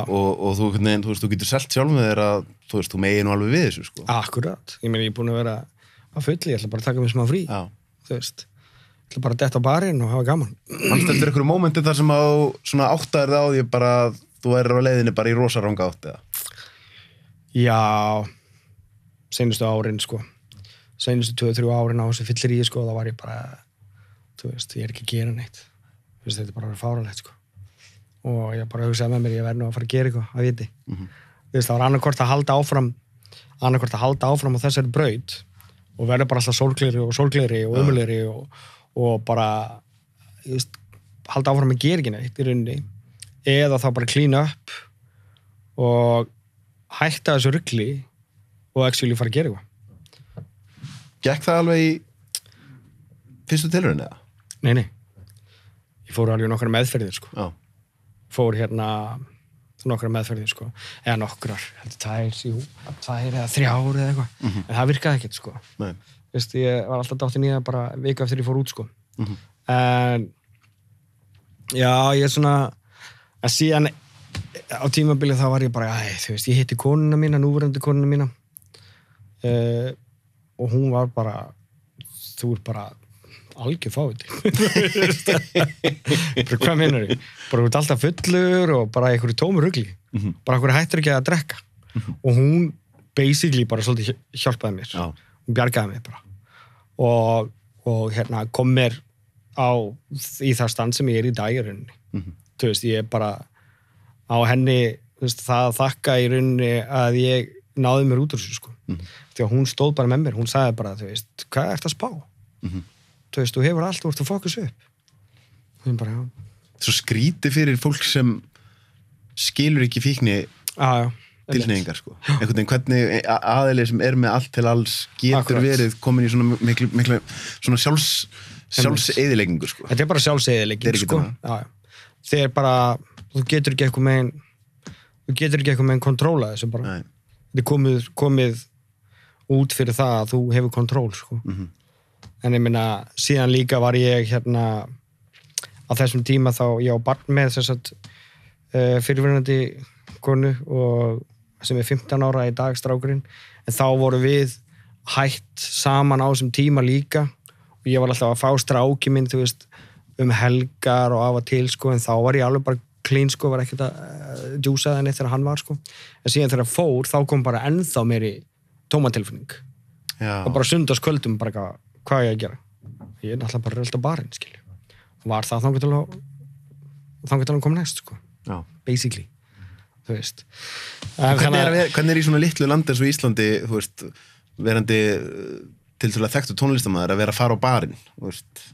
þú veist, þú getur selt sjálf með þér að þú veist, þú megin og alveg við þessu, sko. Akkurát, ég meina, ég er búin að vera á fulli, ég ætla bara að taka mig smá frí. Já. Þú veist, ég ætla bara að detta á barinn og hafa gaman. Manstu eftir einhverju mómenti þar sem svona áttaðir það á því bara þú værir á leiðinni bara í rosa ranga átt eða? Já, seinustu árin, sko. Seinustu 2-3 árin á þessu fyllir í, sko, þá var ég bara, þú veist, ég er ekki að gera neitt. Þú veist, þetta er bara að vera fáránlegt, sko. Og ég bara hugsaði með mér, ég verð nú að fara að gera eitthvað, að viti. Þú veist, það var annarkvort að halda áfram á þessari braut og verður bara alltaf sólglegri og umulegri og bara, þú veist, halda áfram að gera ekki neitt í rauninni. Eða þá bara clean up og hætta þessu rugli og actually fara að gera eitthvað. Gekk það alveg í fyrstu tilraun eða? Nei. Ég fór alveg nokkra meðferðir, sko. Já. Fór hérna nokkra meðferðir, sko. Eða nokkrar, tvær eða 3 ár eða eitthvað. En það virkaði ekkert, sko. Nei. Veist, ég var alltaf dátt í nýja bara viku eftir ég fór út, sko. En já, ég er svona að síðan á tímabilið þá var ég bara, þú veist, ég hitti konuna mína, núverandi konuna mína og hún var bara, þú er bara algjör fáviti. Hvað meinar ég? Bara þú ert alltaf fullur og bara einhverju tómu rugli. Bara einhverju hættur ekki að drekka. Og hún basically bara svolítið hjálpaði mér. Já. Hún bjargaði mér bara. Og hérna kom mér í það stand sem ég er í dag í rauninni. Þú veist, ég er bara á henni, þú veist, það að þakka í rauninni að ég náði mér út úr þessu, sko. Því að hún stóð bara með mér, hún sagði bara, þú veist, hvað ert að spá? Þú veist, þú hefur allt, þú ert að fókusa upp. Og ég bara, já. Svo skríti fyrir fólk sem skilur ekki fíkni tilhneigingar, sko. Einhvern veginn, hvernig aðeili sem er með allt til alls getur verið komin í svona miklu svona sjálfseyðileggingu, sko. Þetta er bara sjálfseyðilegging, sko. Þegar bara, þú getur ekki eitthvað meginn kontróla þessu bara. Þetta er komið út fyrir það að þú hefur kontról, sko. En ég meina, síðan líka var ég hérna á þessum tíma þá ég á barn með þess að fyrirverandi konu og sem 15 ára í dag, strákurinn, en þá voru við hætt saman á þessum tíma líka og ég var alltaf að fá stráki minn, þú veist, helgar og af og til, sko, en þá var ég alveg bara clean, sko, var ekkert að djúsa það neitt þegar hann var, sko, en síðan þegar fór, þá kom bara ennþá meiri tómatilfinning og bara sundagskvöldum, bara hvað ég að gera, ég náttúrulega bara rölda barinn, skilju, var það þangað til hann kom næst, sko, basically, þú veist. Hvernig í svona litlu landi eins og Íslandi, þú veist, verandi til að þekktu tónlistamaður að vera að fara á barinn, þú veist?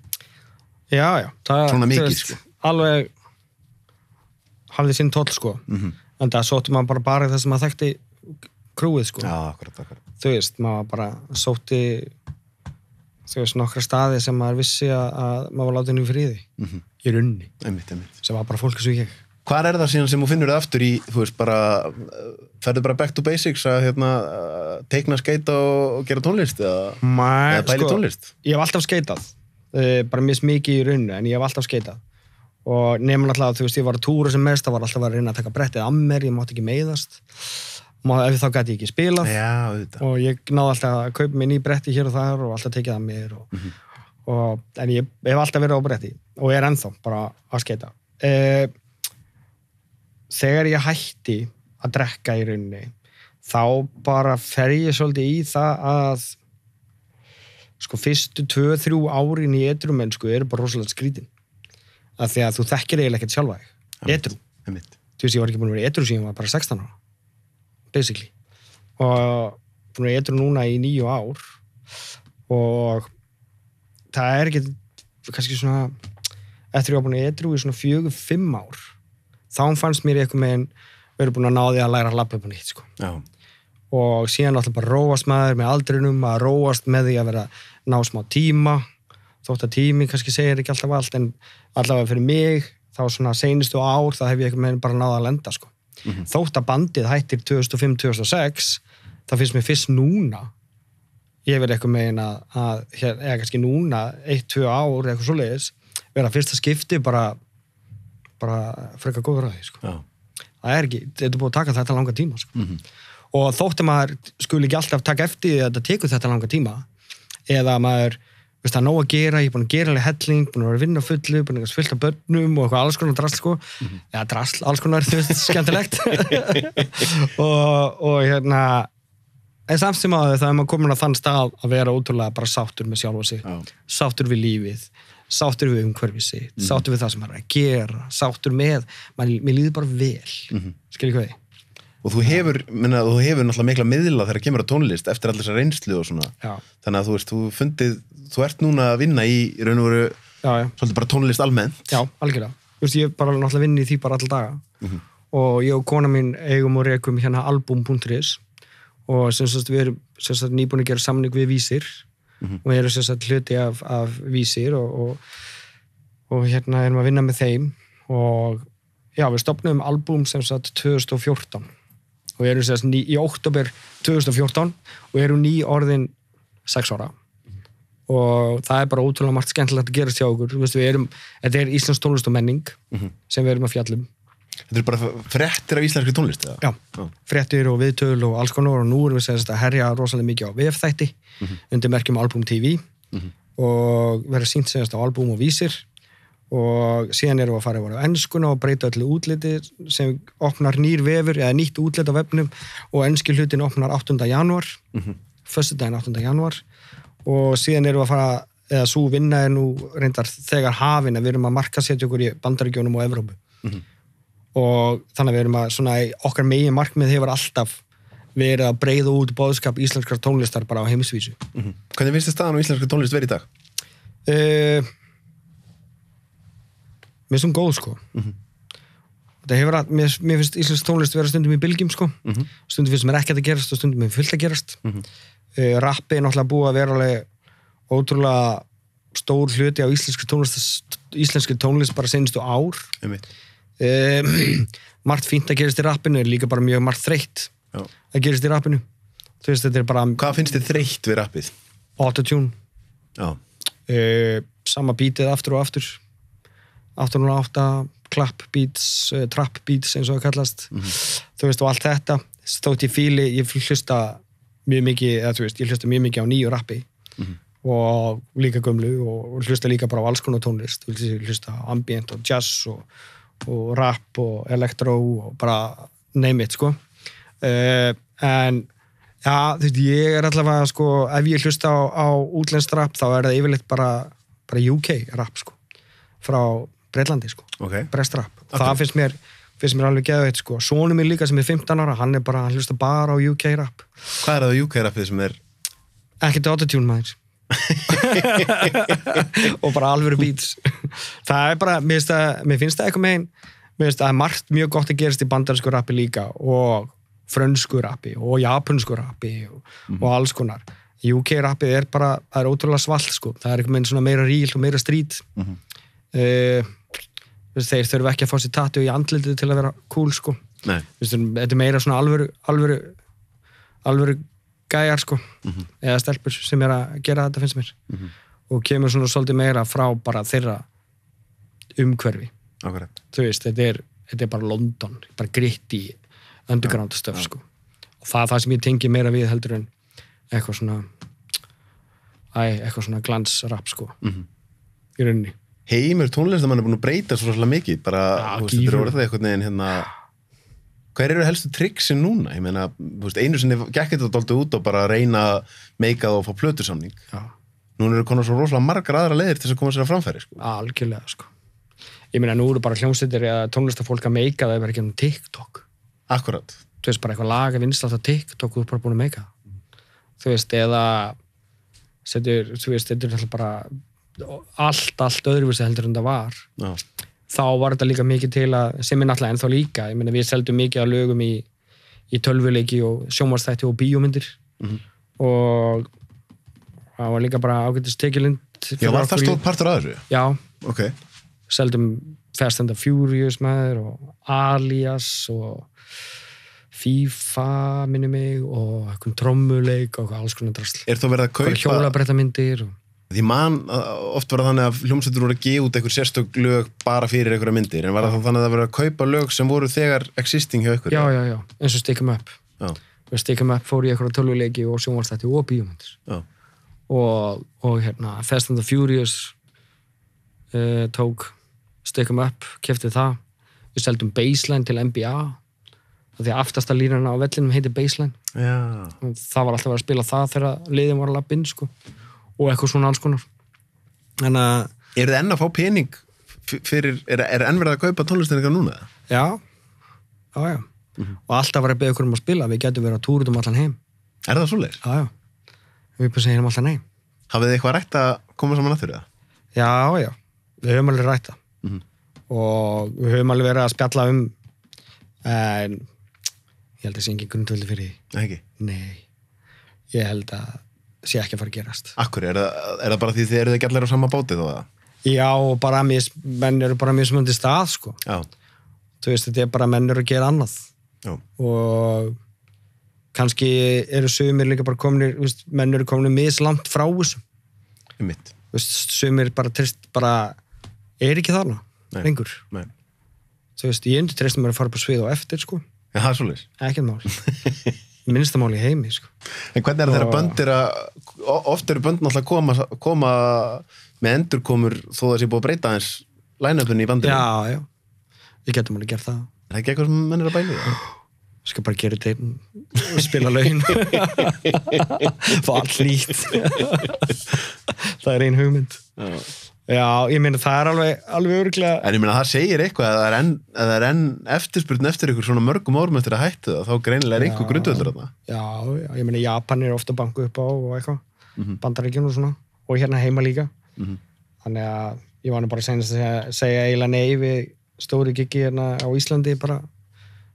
Já, það, svona mikið, sko. Alveg hafði sinn toll, sko, en það sótti maður bara barið þess að maður þekkti krúið, sko. Já, akkurat. Þú veist, maður bara sótti, þú veist, nokkra staði sem maður vissi að maður var látið í friði, í runni, sem var bara fólk eins og ég. Hvar það síðan sem þú finnur það aftur í, þú veist, bara, ferðu bara back to basics að, teikna, skeita og gera tónlist, eða bæli tónlist? Ég hef alltaf skeitað, bara mikið í runnu, en ég hef alltaf skeitað. Og nefnum alltaf, þú veist, ég var að túra sem mest, það var alltaf að reyna að taka brettið að mér, ég mátti ekki meiðast. Ef þá gæti ég ekki spilað. Já, auðvitað. Og ég náði alltaf að kaupa mér ný bretti hér og þar og alltaf tekið að mér. En ég hef alltaf verið á bretti og er ennþá bara að skeita. Þegar ég hætti að drekka í rauninni, þá bara fer ég svolítið í það að sko fyrstu 2-3 árin í edrumennsku eru bara rosalega skrítin. Af því að þú þekkir eiginlega ekkert sjálfa þig. Edru. Þú veist, ég var ekki búin að vera edru síðan ég var bara 16 ára. Basically. Og búin að vera edru núna í 9 ár og það er ekki kannski svona eftir ég var búin að edru í svona 4-5 ár. Þá fannst mér eitthvað meginn verið búin að ná því að læra að labba upp á nýtt, sko. Já. Og síðan alltaf bara róast maður með aldrinum, að róast með því að vera ná smá tíma, þótt að tími kannski segir ekki alltaf allt, en allavega fyrir mig, þá svona seinustu ár, þá hef ég eitthvað meginn bara náða að lenda, sko. Þótt að bandið hættir 2005-2006, þá finnst mér fyrst núna, ég verið eitthvað meginn eða kannski núna, 1-2 ár, eitthvað svoleiðis, vera fyrsta skipti bara frekar góður að því, sko. Já. Það er ekki, þetta er búið að taka þetta langa tíma, sko. Og þótti maður skuli ekki alltaf taka eftir því að þetta tekur þetta langa tíma, eða maður, veist það, nóg að gera, ég er búin að gera alveg helling, búin að vera að vinna fullu, búin að fylta börnum og eitthvað alls konar drasl, sko. Ja, drasl, alls konar, þú veist, skemmtilegt. og en samt sem að það er maður komin að þann stað að vera ótrúlega bara sáttur með sjálfa sig, sáttur við lífið, sáttur við umhverfið sitt, sáttur við það sem maður er að gera, sáttur með, mér líður bara vel, skilji hvað ég. Og þú hefur náttúrulega mikla miðla þegar kemur á tónlist eftir allir þessar reynslu og svona. Já. Þannig að þú ert núna að vinna í raun og veru, svolítið bara tónlist almennt. Já, algjörlega. Þú veist, ég bara náttúrulega vinn í því bara alla daga. Og ég og kona mín eigum og rekum hérna album.is og sem sagt við erum nýbúin að gera samning við Vísir og við erum sem sagt hluti af Vísir og hérna erum að vinna með þeim og já, við stofnum album sem sagt 2014 og við erum sem sagt í október 2014 og erum orðin 6 ára og það er bara ótrúlega margt skemmtilegt að gerast hjá okkur. Þú veist, þetta er íslensk tónlist og menning sem við erum að fjalla um. Þetta er bara fréttir af íslenskri tónlist, eða? Já, fréttir og viðtöl og alls konar og nú erum við sem sagt að herja rosalega mikið á VF-þætti undir merkjum Album TV og vera sýnt sem sagt á Album og Vísir og síðan erum við að fara yfir á enskuna og breyta öllu útliti sem opnar nýr vefur eða nýtt útlit á vefnum og enski hlutin opnar 8. janúar, föstudaginn 8. janúar og síðan erum við að fara, eða svo vinna er nú reyndar þegar hafin að við erum að markasetja okkur í Bandaríkjónum og Evrópu og þannig að við erum að svona okkar megin markmið hefur alltaf verið að breiða út boðskap íslenskrar tónlistar bara á heimsvísu. Hvernig finnst þið staðan á íslenskri tónlist verið í dag? Mér finnst hún góð, sko. Mér finnst íslensk tónlist vera stundum í bylgjum, sko. Stundum finnst mér ekkert að gerast og stundum mér fullt að gerast. Rappi er náttúrulega búið að vera alveg ótrúlega stór hluti á íslenski tónlist bara seinustu ár. Margt fínt að gerast í rappinu er líka bara mjög margt þreytt að gerast í rappinu. Þú veist, þetta er bara... Hvað finnst þið þreytt við rappið? Autotune. Sama beatið aftur og aftur. 808, clap beats, trap beats eins og það kallast. Þú veist, og allt þetta. stótt ég hlusta mjög mikið, eða þú veist, ég hlusta mjög mikið á nýju rappi og líka gömlu og hlusta líka bara á alls konar tónlist, ég hlusta á ambient og jazz og rap og electro og bara name it, sko. En já, þú veist, ég allavega, sko, ef ég hlusta á útlenskt rap, þá það yfirleitt bara UK rap, sko, frá Breitlandi, sko, brest rap. Það finnst mér alveg geðveikt, sko. Sonur mér líka sem 15 ára, hann hlusta bara á UK rap. Hvað það UK rappið sem Ekkert autotune, maður. Og bara alvöru beats. Það bara, mér finnst það eitthvað megin, mér finnst það margt mjög gott að gerast í bandarísku rappi líka og frönsku rappi og japansku rappi og alls konar. UK rappið bara, það ótrúlega svalt, sko. Það eitthvað megin svona meira real og meira street. Þeir þurfa ekki að fá sér tattoo í andlitið til að vera cool, sko. Nei. Þetta meira svona alvöru gæjar, sko, eða stelpur sem að gera þetta, finnst mér. Og kemur svona svolítið meira frá bara þeirra umhverfi. Akkurat. Þú veist, þetta bara London, bara gritty underground stuff, sko. Og það sem ég tengi meira við heldur en eitthvað svona glansrap, sko. Í rauninni. Heimur tónlistamann búin að breyta svo svolítið mikið, bara, þú veist, þetta orðið eitthvað neginn hver eru helstu tricksin núna? Ég meina, þú veist, einu sinni gekk þetta dálítið út og bara reyna að meika það og fá plötusamning. Núna eru konar svo rosalega margar aðra leiðir til þess að koma sér að framfæri, sko. Algjörlega, sko. Ég meina, nú eru bara hljómsveitir eða tónlistafólk að meika það yfir ekki um TikTok. Akkurat. Þú veist, bara eitthvað lag að vinsla á TikTok og þú er bara búin að meika. Þú veist, eða þú veist, þetta alltaf bara allt öðruvísi heldur en það var. Já. Þá var þetta líka mikið til að, sem náttúrulega ennþá líka, ég meina við seldum mikið að lögum í tölvuleiki og sjónvarpsþætti og bíómyndir og það var líka bara ágætis tekjulind. Já, var það stóð partur að þessu? Já. Ok. Seldum Fast and the Furious maður og Alias og FIFA minni mig og eitthvað trommuleik og alls konar drasl. Þá verið að kaupa hjólabrettamyndir og Því oft var það þannig að hljómsveitir voru að gefa út einhver sérstök lög bara fyrir einhverja myndir, en var það þannig að það verið að kaupa lög sem voru þegar existing hjá ykkur? Já, eins og Stick 'em Up. Stick 'em Up fór í einhverja tölvuleiki og sjónvarpsþætti og bíómyndir. Og hérna, Fast and the Furious tók Stick 'em Up, keypti það. Við seldum Baseline til NBA, því að aftasta línan á vellinum heitir Baseline. Já. Það var alltaf að vera að spila það þegar liðin var að labba inn, sko. Og eitthvað svona alls konar. Eru þið enn að fá pening fyrir, er enn verið að kaupa tónlistinningar núna? Já. Og alltaf var að beða okkur að spila, við getum verið að túra um allan heim. Er það svoleiðis? Já. Við bara segjum allan heim. Hafið þið eitthvað rætt að koma saman aftur það? Já. Við höfum alveg rætt það. Og við höfum alveg verið að spjalla en ég held að það sé engin grundvöldi fyrir því. Ekki? Nei. Ég held að sé ekki að fara að gerast. Akkur, er það bara því þið eruð ekki allir á sama báti þó það? Já, og bara menn eru bara mismunandi stað, sko. Já. Þú veist, þetta bara menn eru að gera annað. Já. Og kannski eru sumir líka bara kominir, menn eru kominir mislangt frá þessu. Einmitt. Sumir bara ekki þarna, lengur. Nei. Þú veist, ég tristum mér að fara upp á svið og eftir, sko. Já, það svoleiðis. Ekkert mál. Minnstamál í heimi, sko. En hvernig þeirra bönd oft eru bönd náttúrulega koma með endurkomur þó það sé búið að breyta aðeins line-upinu í bandinu? Já. Við getum alveg gert það. Er það ekki eitthvað sem menn að bæli það? Ég skal bara gera þetta og spila lögin. Fá allt nýtt. Það ein hugmynd. Já, ég meina það alveg örugglega. En ég meina það segir eitthvað að það er enn eftirspurn eftir ykkur svona mörgum árum eftir að hættu það, þá greinilega einhver grundvöldur þarna. Já, ég meina Japan ofta banku upp á og eitthvað, Bandaríkjun og svona, og hérna heima líka. Þannig að ég var nú bara senast að segja eiginlega nei við stóri giggi hérna á Íslandi bara,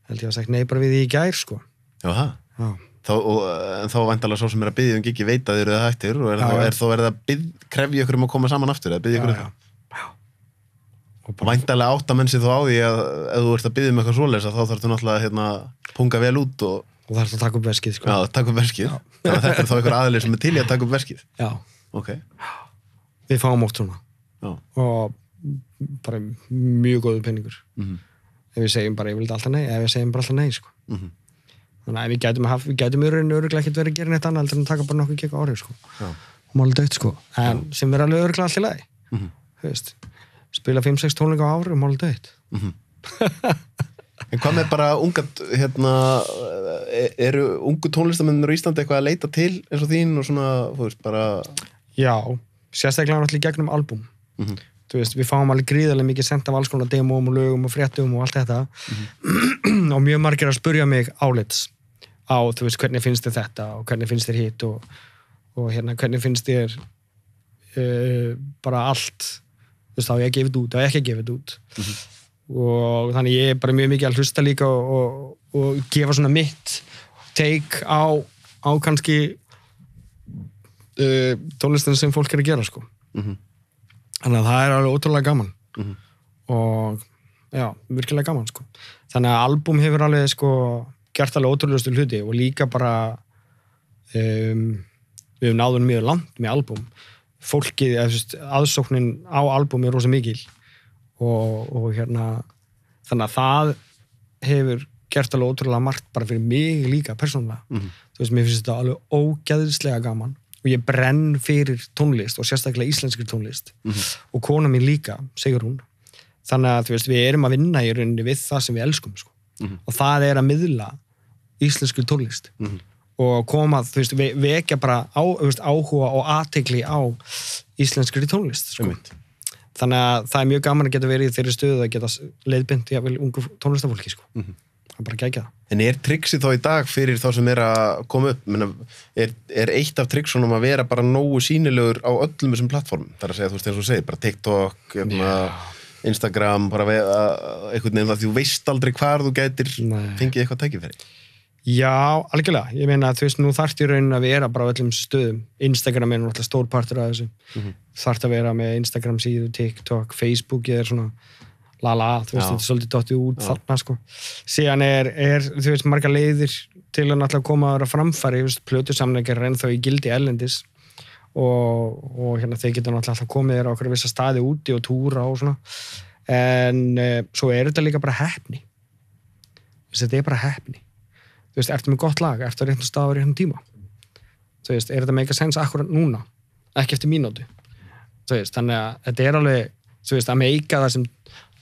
held ég að sagt nei bara við því í gær, sko. Já, það? Já. En þá væntanlega svo sem er að biðja giggi veit að þið eru það hættir og er það krefja ykkur að koma saman aftur eða biðja ykkur það? Já. Og væntanlega áttamenn sér þó á því að ef þú ert að biðja eitthvað svoleiðis þá þarftu náttúrulega punga vel út og þarftu að taka upp veskið, sko. Já, taka upp veskið. Þannig að þetta er þá ykkur aðileg sem er til í að taka upp veskið. Já. Ok. Við fáum oft svona. Já. Og bara mjög góður peningur. Ef við segjum bara, ég vildi alltaf nei, ef við segjum bara alltaf nei, sko. þannig að við gætum í rauninu örugglega ekkert verið að gera neitt annað heldur en að taka bara nokkuð gig á ári sko. Og máli dögt sko, en sem er alveg örugglega allt í lagi þú veist, spila 5-6 tónleika á ári og máli dögt En hvað með bara unga eru ungu tónlistamennir á Íslandi eitthvað að leita til eins og þín og svona, þú veist, bara Já, sérstaklega náttúrulega gegnum albúm þú veist, við fáum alveg gríðarlega mikið sent af alls konar demóm og lögum og fréttum og allt þetta og mjög margir að spurja mig álits á, þú veist, hvernig finnst þér þetta og hvernig finnst þér hitt og hérna, hvernig finnst þér bara allt þú veist, á ég að gefa þetta út, á ég ekki að gefa þetta út og þannig ég er bara mjög mikið að hlusta líka og gefa svona mitt take á kannski tónlistin sem fólk er að gera sko þannig að það er alveg ótrúlega gaman og já, virkilega gaman sko þannig að albúm hefur alveg sko gert alveg ótrúlegustu hluti og líka bara við höfum náðum mjög langt með albúm fólkið, aðsóknin á albúm er rosa mikil og hérna þannig að það hefur gert alveg ótrúlega margt bara fyrir mig líka persónulega þú veist, mér finnst þetta alveg ógeðslega gaman og ég brenn fyrir tónlist og sérstaklega íslenskri tónlist og kona mín líka, Sigrún þannig að þú veist, við erum að vinna í rauninni við það sem við elskum sko. Og það er að miðla íslenskri tónlist og koma, þú veist, vekja bara áhuga og athygli á íslenskri tónlist sko. Þannig að það er mjög gaman að geta verið í þeirri stöðu að geta leiðbind í ungu tónlistafólki sko. Það er bara geggjað. En er trixið þá í dag fyrir þá sem er að koma upp? Menna, er eitt af trixunum að vera bara nógu sýnilegur á öllum þessum plattformum? Það er að segja, þú veist, eins og segir, bara TikTok, Instagram, bara einhvern veginn að þú veist aldrei hvar þú gætir fengið eitthvað tækifæri. Já, algjörlega. Ég meina að þú veist, nú þarft í raunin að vera bara á öllum stöðum. Instagram er náttúrulega stór partur af þessu. Þarft að vera með Instagram síðu, TikTok, Facebook, ég er svona þú veist, þetta er svolítið dottið út þarna, sko. Síðan er, þú veist, margar leiðir til að náttúrulega koma að vera framfæri, þú veist, plötusamningar er ennþá í gildi erlendis og hérna þeir geta náttúrulega alltaf komið þér á okkur vissa staði úti og túra og svona. En svo er þetta líka bara heppni. Þetta er bara heppni. Þú veist, ertu með gott lag, ertu á réttum stað á réttum tíma. Þú veist, er þetta make a sense akkurat núna, ekki eftir mínútu. Þú veist, þannig að þetta er alveg, þú veist, að meika það sem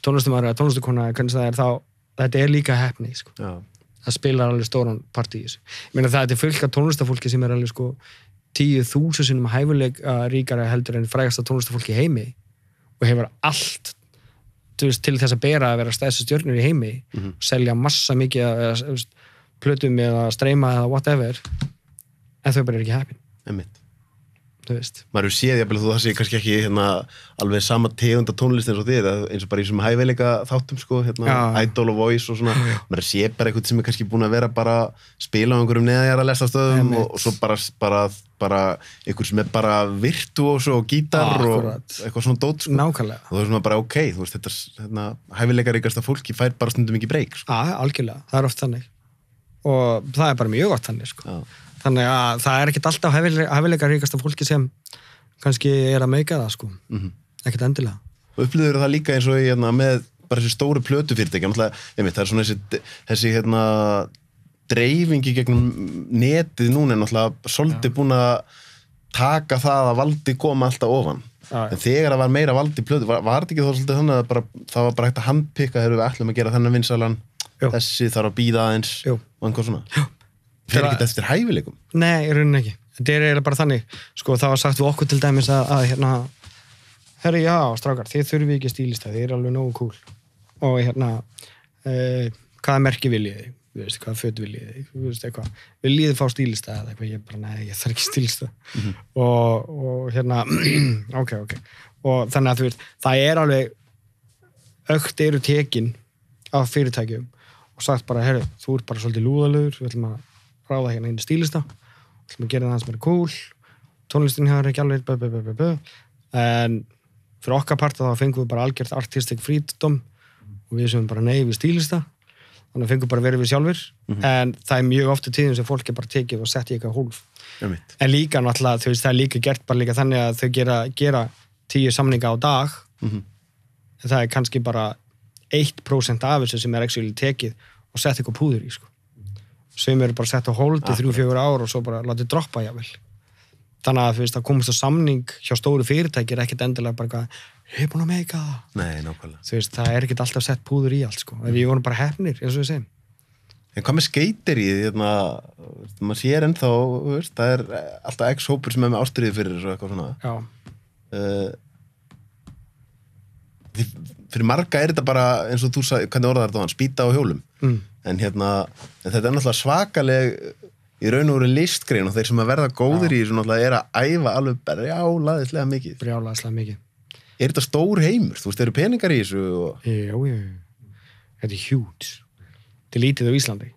tónlistamæður eða tónlistakona, hvernig það er þá, þetta er líka heppni, sko. Það spilar alveg stóran partí í þessu. Ég meina það er fullt af tónlistafólki sem er alveg sko 10.000 sinnum hæfilega ríkara heldur en frægasta tónlistafólki í heimi og hefur allt, þú veist, til þess að bera að vera stærstu stjörnur í heimi og selja massa mikið plötum eða streyma eða whatever en þau bara er ekki heppin. Einmitt. Þú veist. Maður hefur séð, jafnvel, þú það sé kannski ekki alveg sama tegunda tónlist eins og þið, eins og bara í þessum hæfileika þáttum, sko, Idol og Voice og svona. Maður sé bara eitthvað sem er kannski búin að vera bara spila á einhverjum neðanjarðar lestastöðum og svo bara einhver sem er bara virtuós og gítar og eitthvað svona dót, sko. Nákvæmlega. Og það er svona bara ókei, þú veist, þetta hæfileikaríkasta fólki fær bara stundum ekki break, sko. Algjörlega, það er oft þannig. Og það er bara mjög gott þannig, sko. Þannig að það er ekkert alltaf hæfileikaríkasta fólki sem kannski er að meika það, sko. Ekkert endilega. Og upplýður það líka eins og með bara þessi stóru plötufyrirtæki, það er svona þessi dreifingi gegnum netið núna er náttúrulega svolítið búin að taka það að valdi koma alltaf ofan. En þegar það var meira valdi plötu, var þetta ekki þá svolítið þannig að það var bara hægt að handpikka þegar við ætlum að gera þennan vinsalan, þessi þarf að bíða aðeins og einhvað svona. Fyrir ekki eftir hæfileikum? Nei, í rauninni ekki. Þetta er eiginlega bara þannig. Sko, það var sagt við okkur til dæmis að herri, já, strákar, þið þurfi ekki stílista, þið er alveg nógu cool. Og hvaða merki viljið þið? Þú veist, hvaða föt viljið þið? Þú veist, eitthvað. Viljið þið fá stílista eða eitthvað? Ég bara, nei, ég þarf ekki stílista. Og ok. Og þannig að þú veist, það er alveg ökt eru tekin af fyrirtækjum og sagt bara, herri, þú ert bara svolítið lúðalegur, við ætlum að ráða hérna inn í stílista, við ætlum að gera það sem er cool, tónlistin hefur ekki alveg, en fyrir okkar parta þá fengum við bara algjört artistic freedom og við sem bara nei við stílista, þannig að fengum bara verið við sjálfur, en það er mjög ofta tíðum sem fólk er bara tekið og sett í eitthvað hólf. En líka náttúrulega, þú veist, það er líka gert bara líka þannig að þau gera 10 samninga á dag, en það er kannski bara 1% af þessu sem er actually tekið og sett eitthvað púður í, sko. sem eru bara sett á hold í 3-4 ár og svo bara látið droppa jável. Þannig að, þú veist, að komast á samning hjá stóru fyrirtæki ekkert endilega bara eitthvað, ég er búin að meika það. Nei, nákvæmlega. Þú veist, það ekkert alltaf sett púður í allt, sko. Við vorum bara heppnir, eins og við segjum. En hvað með skeyterið, maður sér ennþá, veist, það alltaf x-hópur sem með ástriði fyrir þessu eitthvað svona. Já. Fyrir marga þetta bara, eins og þú sagði, hvernig orðar þetta, spýta á hjólum. En þetta náttúrulega svakaleg í raun og veru listgrein og þeir sem að verða góðir í þessu náttúrulega að æfa alveg brjálaðislega mikið. Brjálaðislega mikið. Þetta stór heimur? Þú veist, eru peningar í þessu? Jú. Þetta huge. Þetta lítið á Íslandi.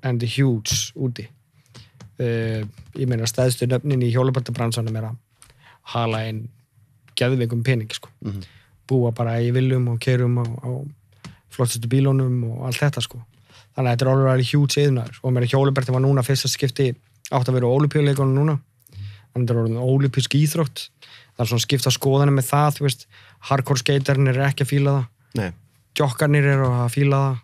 En þetta huge úti. Ég meina stæðstu nöfnin í hjólabrættabransanum að hala einn geðveikum pening, sko. Búa bara í viljum og keyrum á flottustu bílunum og allt þetta, sko. Þannig að þetta alveg huge iðnaður og mér hjólabrætti var núna fyrsta skipti átt að vera á ólympíuleikunum núna. Þannig að þetta orðin ólympísk íþrótt. Það svona skipta skoðanir með það, þú veist, hardcore skeitarnir ekki að fíla það. Nei. Jokkarnir að fíla það.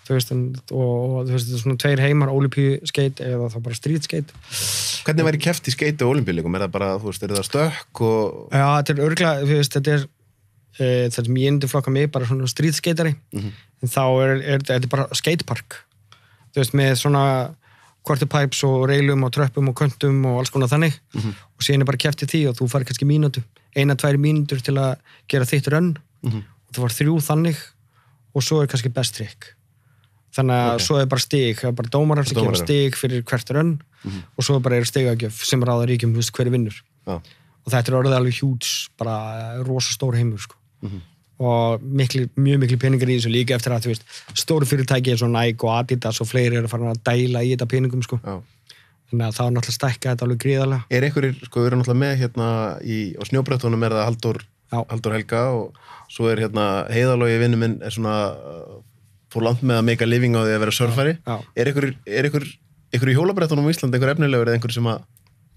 Þú veist, og þú veist, þetta svona 2 heimar, ólympíuskeit eða þá bara streetskeit. Hvernig væri keppt í skeiti og ólympíuleikum? Það bara, þú veist, það stökk og... Já, þetta örugglega, þú veist, þetta sem ég flokka mig bara svona streetskeitari. En þá þetta bara skatepark. Þú veist, með svona quarterpipes og reilum og tröppum og köntum og alls konar þannig. Og síðan bara keppt í því og þú fari kannski mínútu. 1-2 mínútur til að gera þitt rönn. Og þú var 3 þannig og svo kannski best trick. Þannig að svo bara stig, bara dómarar sem gefa stig fyrir hvert rönn og svo bara stigagjöf sem ráða ríkjum, þú veist, hver vinnur. Og þetta orðið alveg huge, bara rosa stór heimur, sko. Og mjög miklu peningar í þessu líka eftir að, þú veist, stóru fyrirtæki eins og Nike og Adidas og fleiri eru farin að dæla í þetta peningum, sko. Þannig að það náttúrulega stækka þetta alveg gríðarlega. Einhverjir, sko, við erum náttúrulega með hérna á snjóbrettunum það Halldór Helga og svo Heiðalogi vinnu minn svona fór langt með að make a living á því að vera surfari. Einhver í hjólabrettunum á Íslandi, einhver efnilegur eða einhver sem að...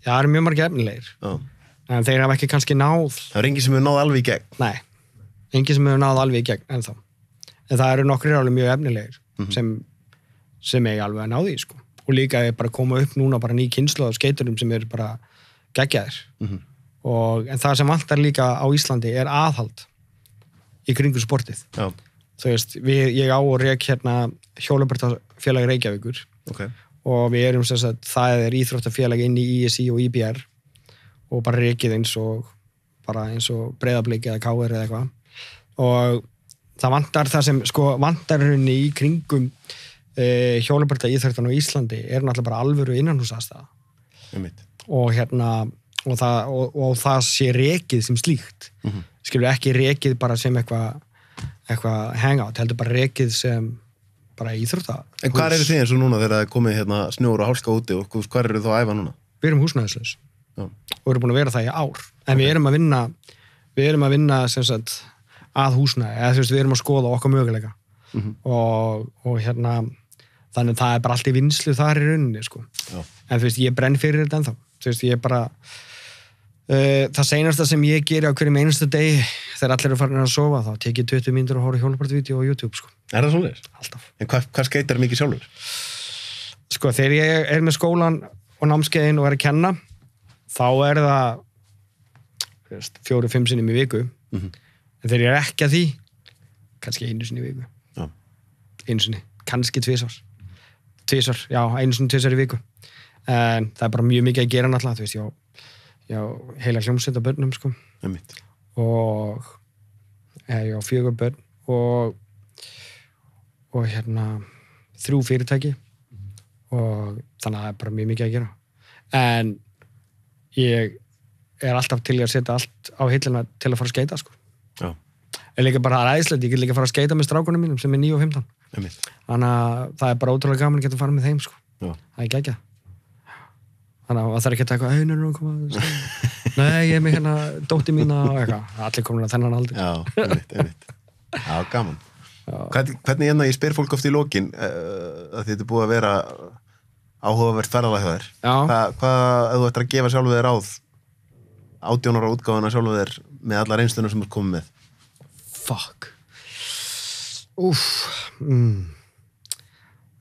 Já, það eru mjög margir efnilegir. En þeir hafa ekki kannski náð... Það engin sem hefur náð alveg í gegn. Nei, engin sem hefur náð alveg í gegn ennþá. En það eru nokkrir alveg mjög efnilegir sem ég alveg að náði, sko. Og líka er bara að koma upp núna bara ný kynslóð af skeiturum sem eru bara geggjaðir. En það sem vantar líka á Íslandi er aðhald í kringum sportið. Þú veist, ég á og rek hérna hjólabrettafélagi Reykjavíkur og við erum sem sagt, það íþróttafélagi inn í ISI og IBR og bara rekið eins og Breiðablik eða KR eða eitthvað og það vantar það sem sko vantar henni í kringum hjólabrettafélagi íþróttan á Íslandi er náttúrulega bara alvöru innanhúsaðstaða og það sé rekið sem slíkt skilur ekki rekið bara sem eitthvað hangout, heldur bara rekið sem bara íþrótta. En hvað eru þið eins og núna þegar það er komið snjór og hálka úti og hvað eru þú að æfa núna? Við erum húsnæðislaus og við erum búin að vera það í ár en við erum að vinna sem sagt að húsnæði eða þú veist við erum að skoða okkar möguleika og þannig það er bara allt í vinslu þar í rauninni sko. En þú veist ég brenn fyrir þetta ennþá þú veist ég bara það seinasta sem ég geri á hverjum einustu degi þegar allir eru farin að sofa þá tek ég 20 mínútur og horfa hjólabrettavídeó á YouTube sko. Er það svoleiðis? Alltaf. En hvað skeitar mikið sjálfur? Sko þegar ég er með skólan og námskeiðin og er að kenna þá er það 4-5 sinnum í viku en þegar ég er ekki að því kannski 1 sinni í viku 1 sinni, kannski 2 já, 1 sinni 2 í viku en það er bara mjög mikið að gera náttúrulega þú veist, já, heila hljómsveit á börnum sko og já, 4 börn og 3 fyrirtæki og þannig að það er bara mjög mikið að gera en ég er alltaf til að setja allt á hillina til að fara að skeita sko en líka bara það er æðislegt, ég get líka að fara að skeita með strákunum mínum sem er 9 og 15 þannig að það er bara ótrúlega gaman að geta að fara með þeim sko það er geggjað þannig að það er ekki að taka nei, ég er með dóttir mína og eitthvað, allir komin að þennan aldrei einmitt já, gaman hvernig ég spyr fólk oft í lokin að þetta er búið að vera áhugavert ferðalag hjá þér hvað ef þú ættir að gefa sjálfu þér ráð 18 ára útgáfuna sjálfu þér með alla reynslunum sem þú ert komið með það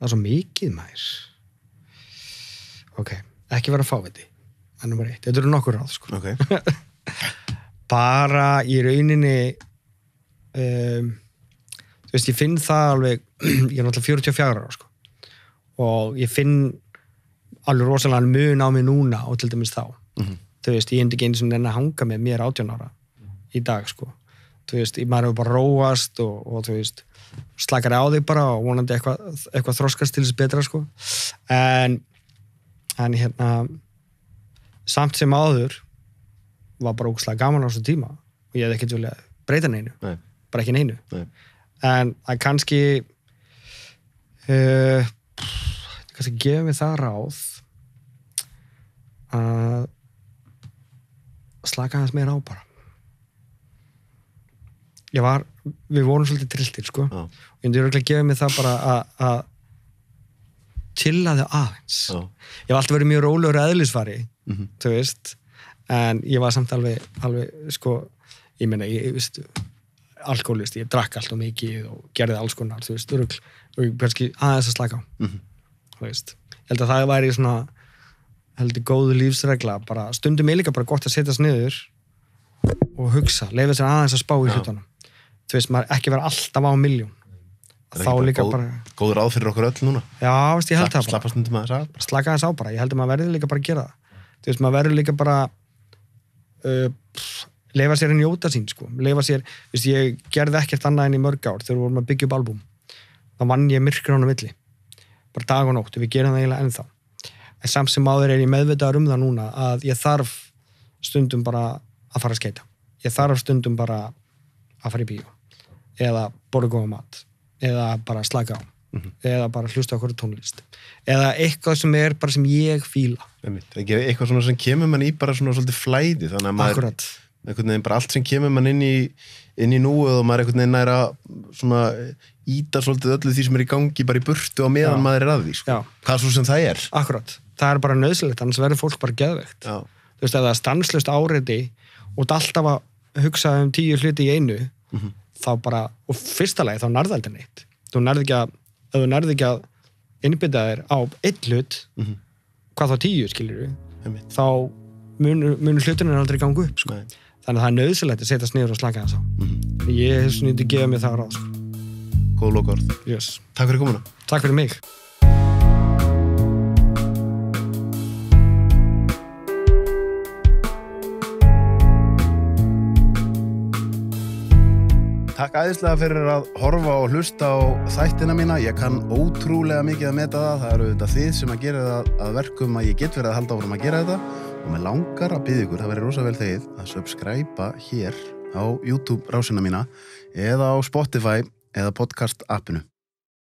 er svo mikið maður Ok, ekki vera fáviti. Það er nummer 1. Þetta eru nokkur ráð, sko. Ok. Bara í rauninni þú veist, ég finn það alveg ég er náttúrulega 44 ára, sko. Og ég finn alveg rosalega mun á mig núna og til dæmis þá. Þú veist, ég ekki einu sem að hanga með mér 18 ára í dag, sko. Þú veist, maður hefur bara róast og þú veist, slakar á þig bara og vonandi eitthvað þroskast til þess betra, sko. En hérna samt sem áður var bara ógeðslega gaman á þessu tíma og ég hefði ekkert viljað breyta neinu. Nei. Bara ekki neinu. Nei. En það kannski kannski gefa mig það ráð að slaka aðeins meira á bara. Við vorum svolítið trilltir, sko. Já. Og ég myndi örugglega gefa mig það bara að chilla þau aðeins. Já. Ég hef alltaf verið mjög rólegur eðlisfari, þú veist, en ég var samt alveg, sko, ég meina, ég veist, alkoholist, ég drakk allt og mikið og gerði alls konar, þú veist, rugl, og kannski aðeins að slaka á, þú veist. Ég held að það væri svona, heldur góðu lífsregla, bara stundum er líka bara gott að setjast niður og hugsa, leyfa sér aðeins að spá í hlutunum. Þú veist, maður ekki vera alltaf á milljón. Þá líka bara góður ráð fyrir okkur öll núna. Já, veist, ég held það bara. Slappa stundum aðeins á. Slaka aðeins á bara. Ég held að maður verður líka bara að gera það. Þú veist, maður verður líka bara leyfa sér að njóta sín, sko. Leyfa sér, veist, ég gerði ekkert annað en í mörg ár þegar við vorum að byggja upp albúm. Þá vann ég myrkur á milli. Bara dag og nótt. Við gerum það eiginlega ennþá. En samt sem áður er ég meðvitaður það núna að ég þarf stundum bara að fara að skeita. Ég þarf stundum bara að fara í bíó. Eða borða góða mat. Eða bara slaka á. Eða bara hlusta okkur tónlist. Eða eitthvað sem er bara sem ég fíla. Ekki eitthvað svona sem kemur mann í bara svona svolítið flæði. Þannig að maður, einhvern veginn bara allt sem kemur mann inn í núið og maður einhvern veginn næra svona íta svolítið öllu því sem er í gangi bara í burtu á meðan maður er að því, sko. Hvað svo sem það er. Akkurat. Það er bara nauðsynlegt, annars verður fólk bara geðveikt. Já. Þú veist, ef það er stanslaust áreiti og það alltaf að hugsa 10 hluti í einu, þá bara, og fyrsta lagi, þá nærðu aldrei neitt. Ef þú nærðu ekki að innbytta þér á 1 hlut, hvað þá 10, skilur við, þá munur hlutunum aldrei ganga upp, sko. Þannig að það er nauðsynlegt að setjast niður og slaka þess á. Ég hef svona gefa mér það ráð, sko. Góð lokaorð. Yes. Takk fyrir komuna. Takk fyrir mig. Takk æðislega fyrir að horfa og hlusta á þættina mína. Ég kann ótrúlega mikið að meta það. Það eru auðvitað þið sem að gera það að verkum að ég get verið að halda áfram að gera þetta. Og mig langar að biðja ykkur, það væri rosa vel þegið, að subscribe hér á YouTube rásina mína eða á Spotify eða podcast appinu.